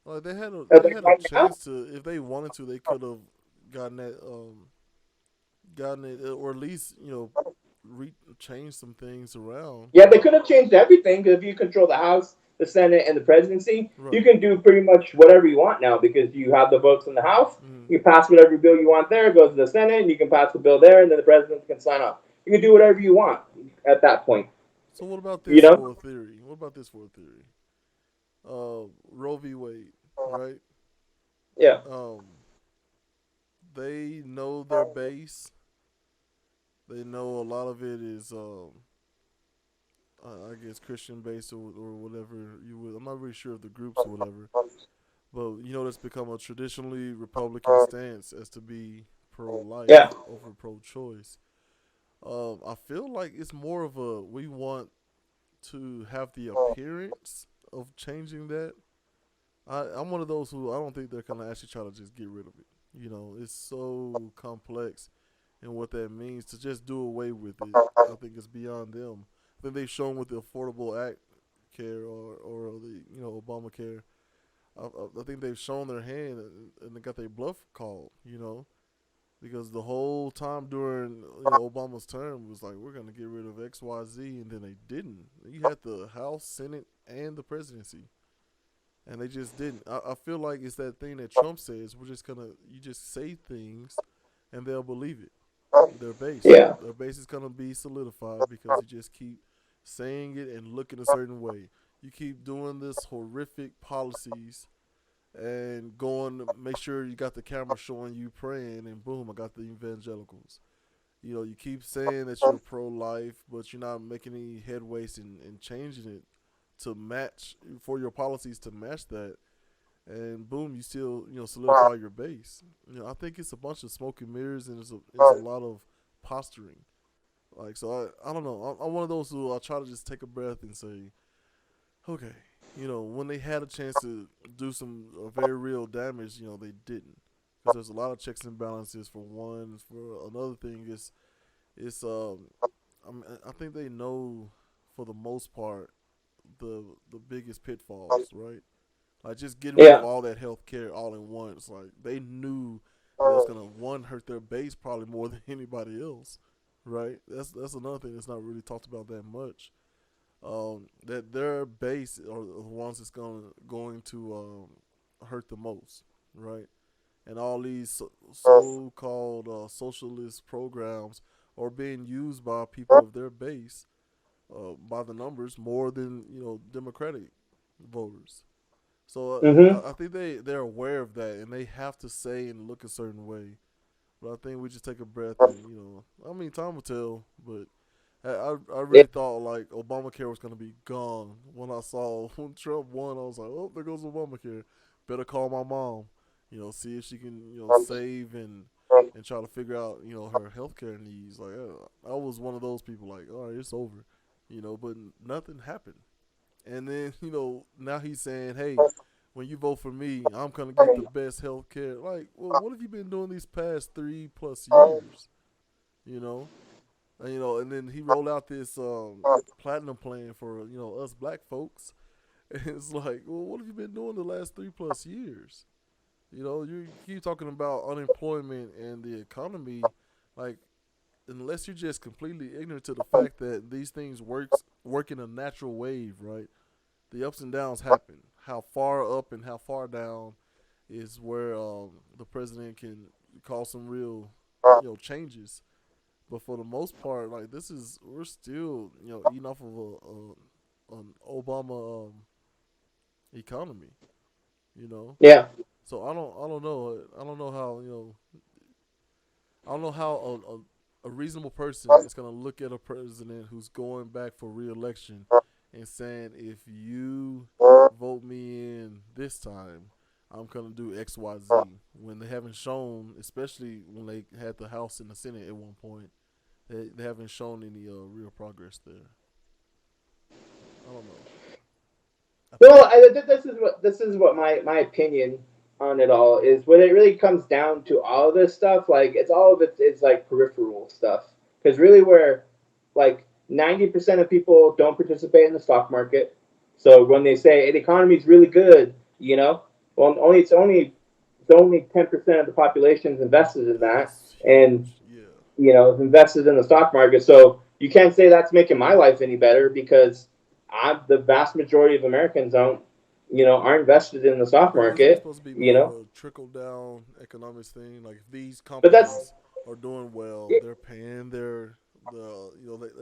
Like As they they had a right now? chance to, if they wanted to, they could have gotten that gotten it, or at least change some things around. Yeah, they could have changed everything because if you control the House, the Senate, and the presidency, you Right. can do pretty much whatever you want now because you have the votes in the House. Mm. You can pass whatever bill you want there, it goes to the Senate, and you can pass the bill there, and then the president can sign off. You can do whatever you want at that point. So what about You this know? for a theory? What about this for a theory? Roe v. Wade, right? Yeah. Um, they know their base. They know a lot of it is, I guess, Christian based or whatever you would. I'm not really sure of the groups or whatever, but that's become a traditionally Republican stance as to be pro-life Yeah. over pro-choice. I feel like it's more of a we want to have the appearance of changing that. I'm one of those who I don't think they're gonna actually try to just get rid of it. It's so complex, and what that means to just do away with it, I think it's beyond them. I think they've shown with the Affordable Act Care or the Obamacare. I think they've shown their hand and they got their bluff called. Because the whole time during Obama's term was like we're gonna get rid of X Y Z, and then they didn't. You had the House, Senate, and the presidency, and they just didn't. I feel like it's that thing that Trump says. We're just gonna you just say things, and they'll believe it. Yeah. Their base is gonna be solidified because you just keep saying it and looking a certain way. You keep doing this horrific policies and going to make sure you got the camera showing you praying, and boom, I got the evangelicals. You keep saying that you're pro-life, but you're not making any headways in changing it to match for your policies to match that, and boom, you still solidify your base. I think it's a bunch of smoke and mirrors, and it's a lot of posturing. Like so, I don't know. I'm one of those who I try to just take a breath and say, okay, when they had a chance to do some very real damage, they didn't, because there's a lot of checks and balances for one. For another thing, it's I think they know for the most part the biggest pitfalls, right? Like just getting rid of Yeah. all that health care all in once. Like they knew that it was gonna one hurt their base probably more than anybody else, right? That's another thing that's not really talked about that much. That their base are the ones that's going to hurt the most, right? And all these so-called socialist programs are being used by people of their base, by the numbers more than Democratic voters. So Mm-hmm. I think they're aware of that, and they have to say and look a certain way. But I think we just take a breath, and I mean, time will tell. But I Yeah. really thought like Obamacare was gonna be gone when I saw when Trump won. I was like, oh, there goes Obamacare. Better call my mom. See if she can save and try to figure out her healthcare needs. Like I was one of those people. Like, all right, it's over. But nothing happened. And then now he's saying, hey, when you vote for me, I'm gonna get the best health care. Like, well, what have you been doing these past 3+ years? You know, and then he rolled out this platinum plan for us black folks. And it's like, well, what have you been doing the last 3+ years? You keep talking about unemployment and the economy, like unless you're just completely ignorant to the fact that these things work in a natural wave, right? The ups and downs happen. How far up and how far down is where the president can cause some real changes. But for the most part, like this is we're still eating off of an Obama economy. You know, Yeah. so I don't know. I don't know how I don't know how a reasonable person is going to look at a president who's going back for re-election and saying, if you vote me in this time, I'm going to do X, Y, Z. When they haven't shown, especially when they had the House and the Senate at one point, they haven't shown any real progress there. I don't know. I think. Well, this is what my opinion on it all is. When it really comes down to all of this stuff, like it's all of it's like peripheral stuff. Because really, where like 90% of people don't participate in the stock market. So when they say hey, the economy is really good, well, only 10% of the population is invested in that, That's and huge. Yeah. invested in the stock market. So you can't say that's making my life any better because the vast majority of Americans aren't invested in the stock But isn't it market. supposed to be You more of know, a trickle down economics thing? Like if these but that's companies are doing well, they're paying they're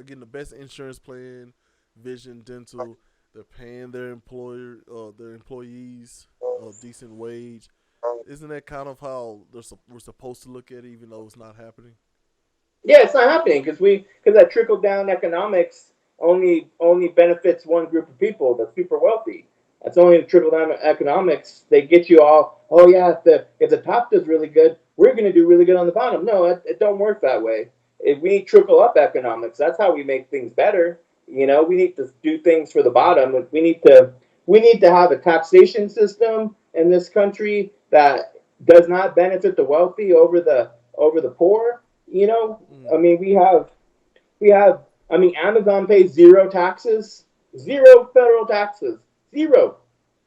getting the best insurance plan, vision, dental. They're paying their employees a decent wage. Isn't that kind of how we're supposed to look at it, even though it's not happening? yeah, it's not happening because that trickle down economics only benefits one group of people, the super wealthy. That's only the trickle down economics. They get you all. Oh yeah, if the top does really good, we're going to do really good on the bottom. No, it don't work that way. If we need trickle up economics, that's how we make things better. We need to do things for the bottom. We need to have a taxation system in this country that does not benefit the wealthy over the poor. I Mm, mean, we have. I mean, Amazon pays zero taxes, zero federal taxes, zero,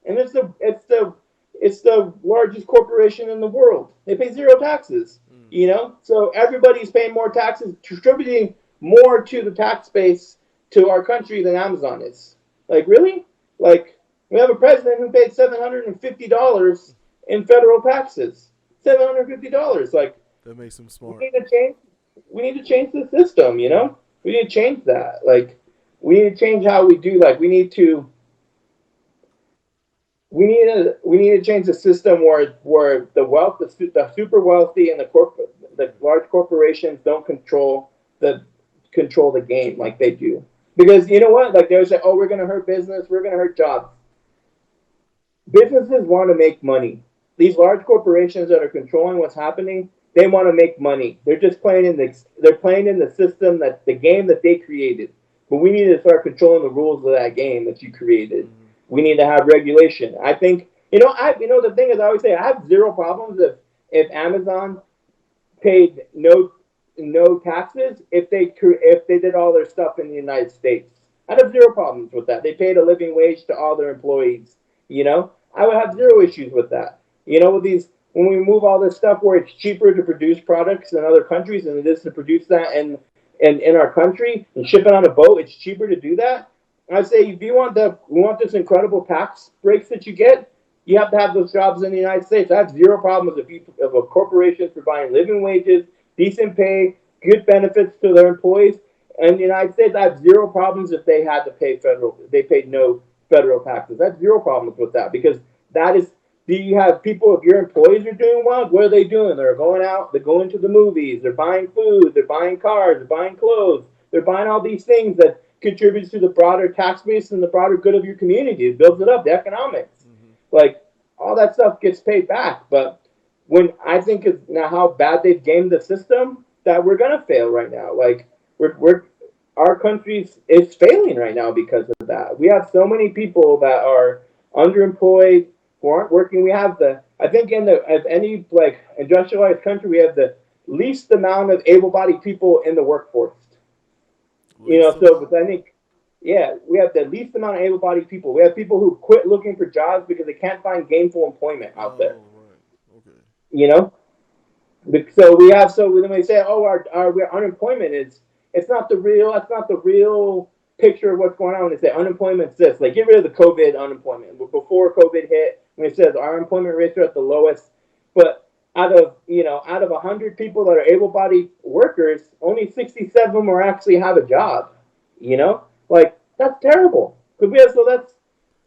and it's the largest corporation in the world. They pay zero taxes. mm. So everybody's paying more taxes, contributing more to the tax base to our country than Amazon is. Like really? Like we have a president who paid $750 in federal taxes. $750. Like That makes them we smart. need to change we need to change the system, we need to change that. Like we need to change how we do. Like we need to change the system where the super wealthy and the large corporations don't the control the game like they do. Because you know what? Like they're saying, oh, we're gonna hurt business, we're gonna hurt jobs. Businesses want to make money. These large corporations that are controlling what's happening, they want to make money. They're playing in the system, that the game that they created. But we need to start controlling the rules of that game that you created. Mm-hmm. We need to have regulation. I think the thing is, I always say I have zero problems if Amazon paid no taxes if they did all their stuff in the United States. I'd have zero problems with that. They paid a living wage to all their employees. I would have zero Mm-hmm. issues with that. With these, when we move all this stuff where it's cheaper to produce products in other countries than it is to produce that in our country and ship it on a boat, it's cheaper to do that. I say if you want this incredible tax breaks that you get, you have to have those jobs in the United States. I have zero problems if a corporation is providing living wages, decent pay, good benefits to their employees. In the United States, I have zero problems if they paid Mm-hmm. no federal taxes. I have zero problems with that because that is, do you have people, if your employees are doing well, what are they doing? They're going out, they're going to the movies, they're buying food, they're buying cars, they're buying clothes, they're buying all these things that contributes to the broader tax base and the broader good of your community. It builds it up, the economics. Mm-hmm. Like all that stuff gets paid back. But when I think of now how bad they've gamed the system, that we're gonna fail right now. Like we're our country is failing right now because of that. We have so many people that are underemployed who aren't working. We have I think of any like industrialized country, we have the least amount of able-bodied people in the workforce. Least So amount. but I think, yeah, we have the least amount of able-bodied people. We have people who quit looking for jobs because they can't find gainful employment out there. Oh right. Okay. You know, so when they say, oh, our unemployment is, it's not the real picture of what's going on. When they say unemployment's this, like get rid of the COVID unemployment. Before COVID hit, when it says our unemployment rates are at the lowest, but out of 100 people that are able-bodied workers, only 67 of them are actually have a job. Like that's terrible. 'Cause we have, so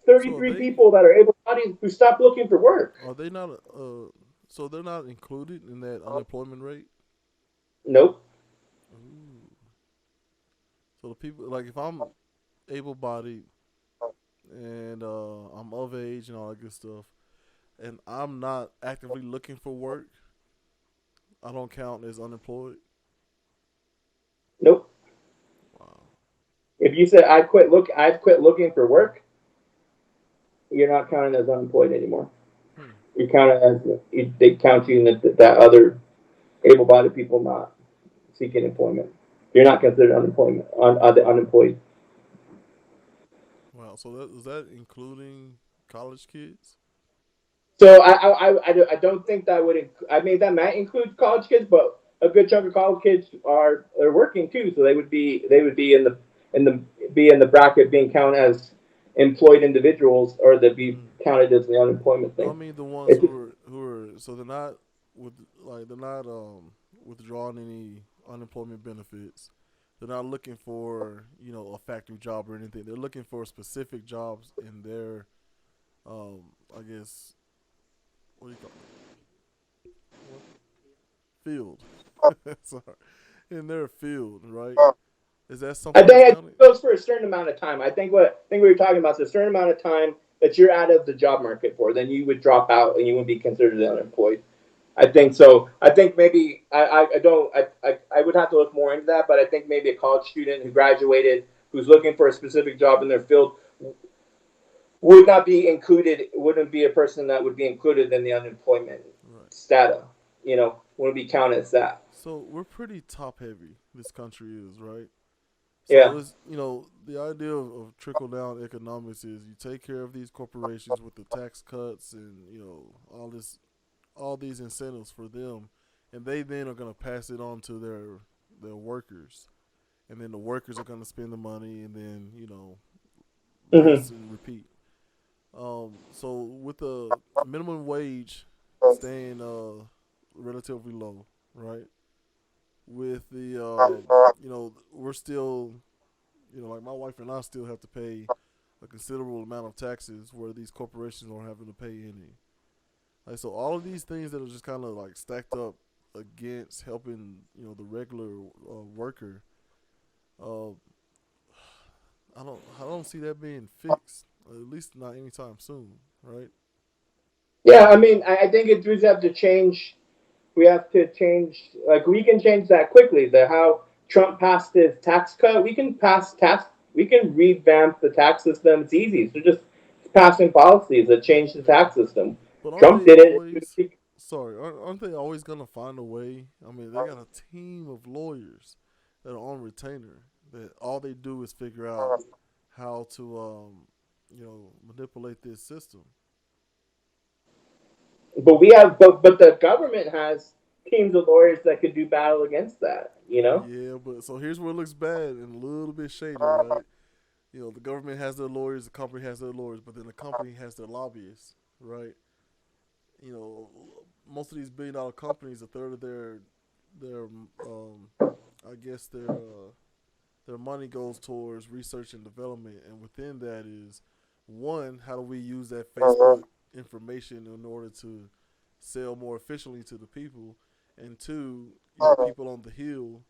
So are 33 they people that are able-bodied who stopped looking for work. are they not so they're not included in that unemployment rate? Nope. Ooh. So the people like if I'm able bodied and I'm of age and all that good stuff, and I'm not actively looking for work, I don't count as unemployed. Nope. Wow. If you said I've quit looking for work, you're not counted as unemployed anymore. Hmm. You count it as they count you in that other able-bodied people not seeking employment. You're not considered unemployment on the unemployed. Wow. So that is that including college kids? So I don't think that would. I mean, that might include college kids, but a good chunk of college kids are working too, so they would be in the be in the bracket being counted as employed individuals, or they'd be Mm. counted as the unemployment No, I thing. mean the ones It's who just, are so they're not with like they're not withdrawing any unemployment benefits. They're not looking for a factory job or anything. They're looking for specific jobs in their I guess what do you call it, field. Sorry, in their field, right? Is that I something that's think it counted? goes for a certain amount of time. I think what you're talking about is a certain amount of time that you're out of the job market for, then you would drop out and you would be considered unemployed. I think so. I think maybe I don't I would have to look more into that, but I think maybe a college student who graduated who's looking for a specific job in their field would not be included. Wouldn't be a person that would be included in the unemployment Right. data. Wouldn't be counted as that. So we're pretty top heavy. This country is right. So Yeah. it's the idea of trickle down economics is you take care of these corporations with the tax cuts and all these incentives for them, and they then are going to pass it on to their workers, and then the workers are going to spend the money, and then Hmm. rinse and repeat. So with the minimum wage staying relatively low, right? With the we're still like my wife and I still have to pay a considerable amount of taxes where these corporations aren't having to pay any. Like so, all of these things that are just kind of like stacked up against helping the regular worker. Uh, I don't see that being fixed. At least not anytime soon, right? Yeah. I mean, I think it does have to change. We have to change. Like we can change that quickly. The how Trump passed his tax cut. We can pass tax. We can revamp the tax system. It's easy. So just passing policies that change the Yeah, tax system. but aren't Trump they did it. always? Sorry, aren't they always gonna find a way? I mean, they got a team of lawyers that are on retainer that all they do is figure out how to manipulate this system. But the government has teams of lawyers that could do battle against that. Yeah, but so here's where it looks bad and a little bit shady, right? The government has their lawyers, the company has their lawyers, but then the company has their lobbyists, right? You know, most of these billion-dollar companies, a third of their I guess their money goes towards research and development, and within that is one, how do we use that Facebook information in order to sell more efficiently to the people, and two, people on the hill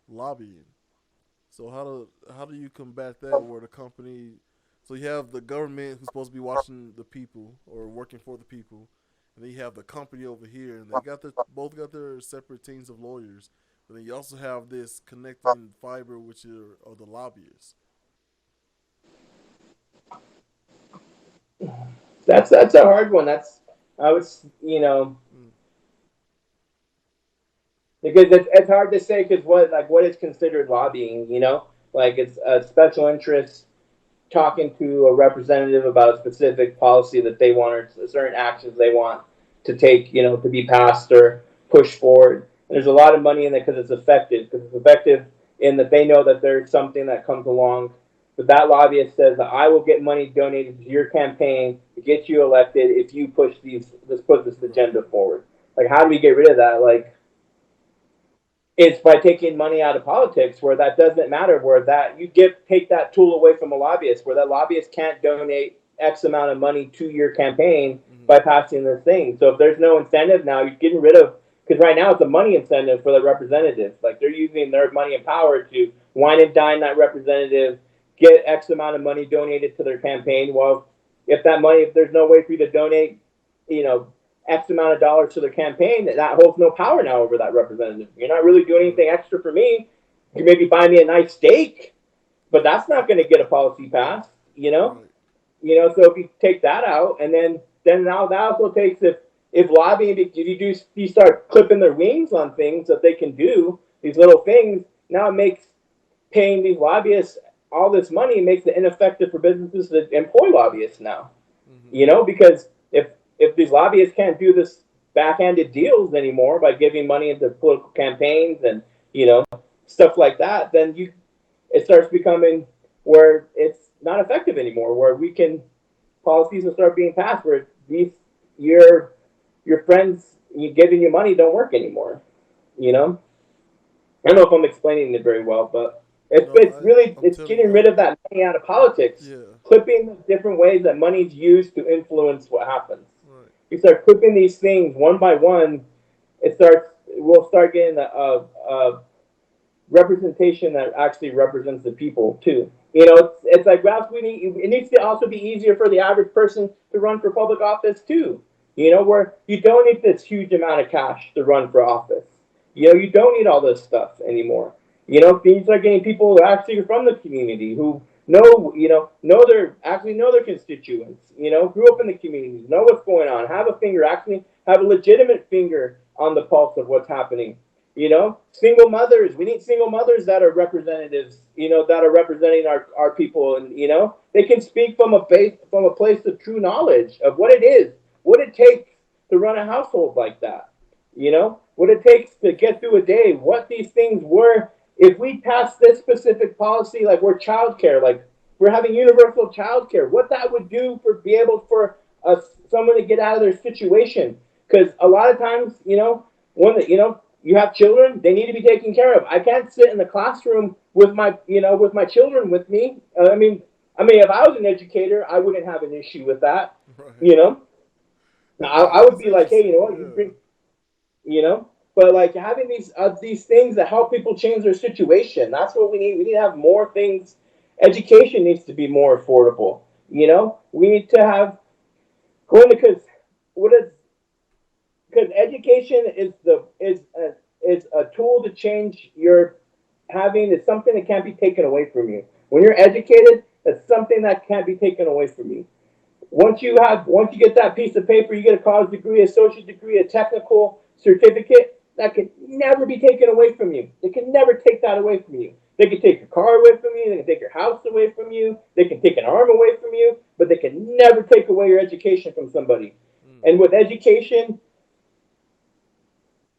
lobbying. So how do you combat that where the company so you have the government who's supposed to be watching the people or working for the people, and then you have the company over here, and they got their both got their separate teams of lawyers, but then you also have this connecting fiber, which are the lobbyists. That's a hard one. That's I was Mm, because it's hard to say because what is considered lobbying. Like it's a special interest talking to a representative about a specific policy that they want or certain actions they want to take, to be passed or pushed forward. And there's a lot of money in it because it's effective in that they know that there's something that comes along. But that lobbyist says that I will get money donated to your campaign to get you elected if you push let's put this right. agenda forward. Like, how do we get rid of that? Like, it's by taking money out of politics where that doesn't matter, where that you take that tool away from a lobbyist, where that lobbyist can't donate. X amount of money to your campaign Mm-hmm. by passing this thing. So if there's no incentive now, you're getting rid of, because right now it's a money incentive for the representatives. Like they're using their money and power to wine and dine that representative, get X amount of money donated to their campaign. Well, if that money, if there's no way for you to donate, you know, X amount of dollars to their campaign, that holds no power now over that representative. You're not really doing Right. anything extra for me. You maybe buy me a nice steak, but that's not going to get a policy passed, you know? Right. So if you take that out, and then now that also takes, if lobbying, if you start clipping their wings on things that they can do, these little things, now it makes paying these lobbyists all this money makes it ineffective for businesses to employ lobbyists now. Mm-hmm. Because if these lobbyists can't do this backhanded deals anymore by giving money into political campaigns and stuff like that, then it starts becoming where it's not effective anymore. Where we can policies will start being passed where these your your friends giving you money don't work anymore. You know, I don't know if I'm explaining it very well, but No, I'm it's telling you, getting rid of that money out of politics, yeah. clipping the different ways that money's used to influence what happens. Right. You start clipping these things one by one, we'll start getting a representation that actually represents the people too. It's like Ralph. It needs to also be easier for the average person to run for public office too. Where you don't need this huge amount of cash to run for office. You don't need all this stuff anymore. These are getting people who actually are from the community who know their constituents. Grew up in the community, know what's going on, actually have a legitimate finger on the pulse of what's happening. Single mothers. We need single mothers that are representatives. That are representing our people, and they can speak from a place of true knowledge of what it is, what it takes to run a household like that. What it takes to get through a day. What these things were. If we pass this specific policy, like we're childcare, like we're having universal childcare, what that would do for be able for someone to get out of their situation. Because a lot of times, one that you have children, they need to be taken care of. I can't sit in the classroom with my children with me. If I was an educator, I wouldn't have an issue with that. Right. You know, I would It's be like, hey, interesting. you know what, Yeah. you know. But like having these things that help people change their situation, that's what we need. We need to have more things. Education needs to be more affordable. We need to have going because what is because education is a tool to change your having is something that can't be taken away from you. When you're educated, it's something that can't be taken away from you. Once you get that piece of paper, you get a college degree, a associate degree, a technical certificate that can never be taken away from you. They can never take that away from you. They can take your car away from you. They can take your house away from you. They can take an arm away from you, but they can never take away your education from somebody. Mm. And with education,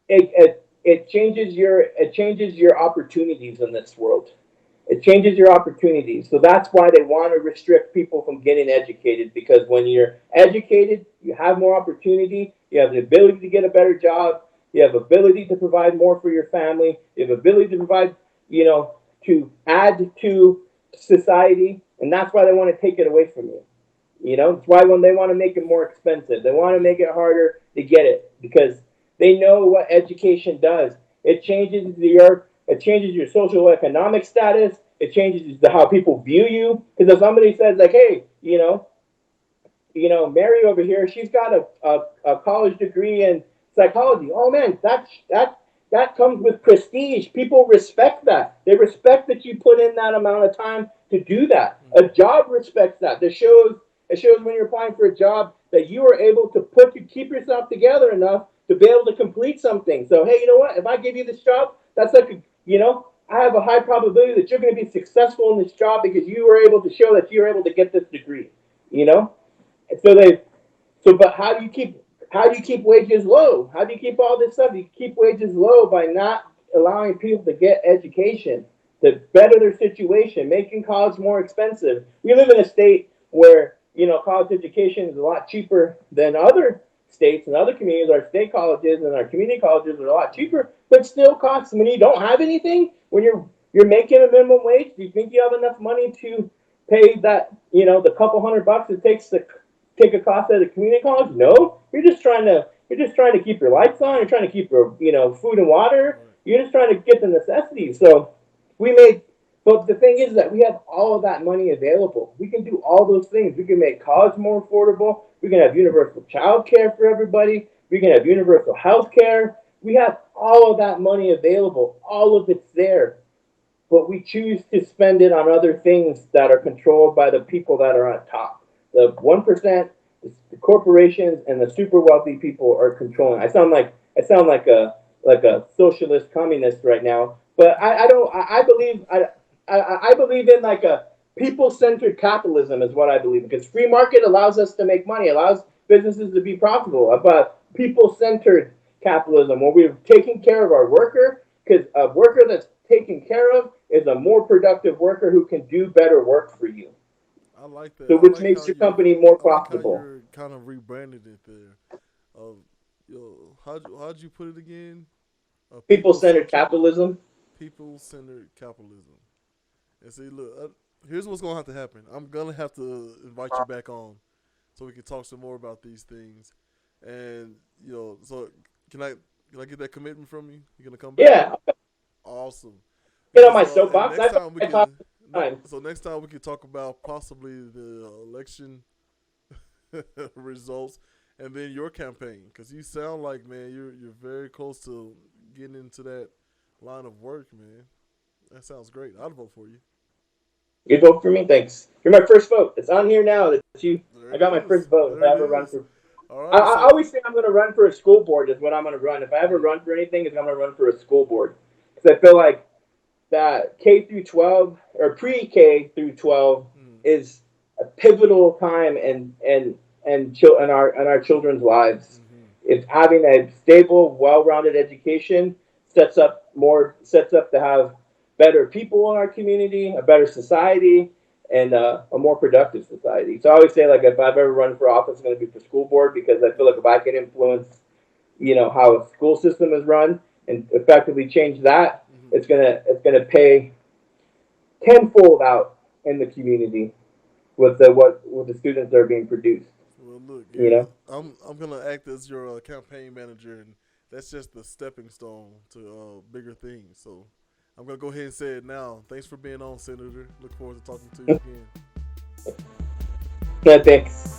it changes your opportunities in this world. It changes your opportunities. So that's why they want to restrict people from getting educated, because when you're educated, you have more opportunity, you have the ability to get a better job, you have ability to provide more for your family, you have ability to provide, to add to society, and that's why they want to take it away from you. It's why when they want to make it more expensive, they want to Right. make it harder to get it because they know what education does. It changes your social economic status. It changes how people view you. Because if somebody says like, hey, Mary over here, she's got a college degree in psychology. Oh man, that comes with prestige. People respect that. They respect that you put in that amount of time to do that. A Mm-hmm. job respects that. It shows when you're applying for a job that you are able to keep yourself together enough to be able to complete something. So hey, you know what? If I give you this job, that's like I have a high probability that you're going to be successful in this job because you were able to show that you're able to get this degree. You know, so they but how do you keep wages low? How do you keep all this stuff? You keep wages low by not allowing people to get education to better their situation, making college more expensive. We live in a state where college education is a lot cheaper than other states and other communities. Our state colleges and our community colleges are a lot cheaper, but still costs when you don't have anything. When you're making a minimum wage, do you think you have enough money to pay that, the couple $100 it takes to take a class at a community college? No, you're just trying to keep your lights on. You're trying to keep your food and water. Right. You're just trying to get the necessities. So we made. But the thing is that we have all of that money available. We can do all those things. We can make college more affordable. We can have universal child care for everybody. We can have universal health care. We have all of that money available. All of it's there, but we choose to spend it on other things that are controlled by the people that are on top. The 1%, the corporations, and the super wealthy people are controlling. Right. I sound like a socialist communist right now, but I don't. I believe I believe in like a people-centered capitalism is what I believe in, because free market allows us to make money, allows businesses to be profitable. But people-centered capitalism, where we're taking care of our worker, because a worker that's taken care of is a more productive worker who can do better work for you. I like that. So I which like makes how your you. company more I like how profitable. you're kind of rebranded it there. Of how'd you put it again? People People centered centric, capitalism. people centered capitalism. And see, look, here's what's gonna have to happen. I'm gonna have to invite you back on so we can talk some more about these things. And so can I can I get that commitment from you? You gonna come back? Yeah, Awesome. get on Because my and soapbox. next time we I talk can. all the time. So next time we can talk about possibly the election results and then your campaign, because you sound like, man, you're very close to getting into that line of work, man. That sounds great. I'd vote for you. You vote for me? Thanks. You're my first vote. It's on here now that you. There I it got my is. first vote if There I it ever run is. for. All I, right. I So always say I'm going to run for a school board. Is what I'm going to run. If I ever mm, run for anything, is I'm going to run for a school board, because I feel like that K through 12 or pre K through 12 mm, is a pivotal time in our children's lives. mm-hmm. It's having a stable, well-rounded education sets up to have better people in our community, a better society, and a more productive society. So I always say, like, if I've ever run for office, it's going to be for school board, because I feel like Yeah. if I can influence, how a school system is run and effectively change that, Mm-hmm. it's gonna pay tenfold out in the community with the students that are being produced. Well, look, You know, I'm gonna act as your campaign manager, and that's just the stepping stone to bigger things. So I'm gonna go ahead and say it now. Thanks for being on, Senator. Look forward to talking to you again. no thanks.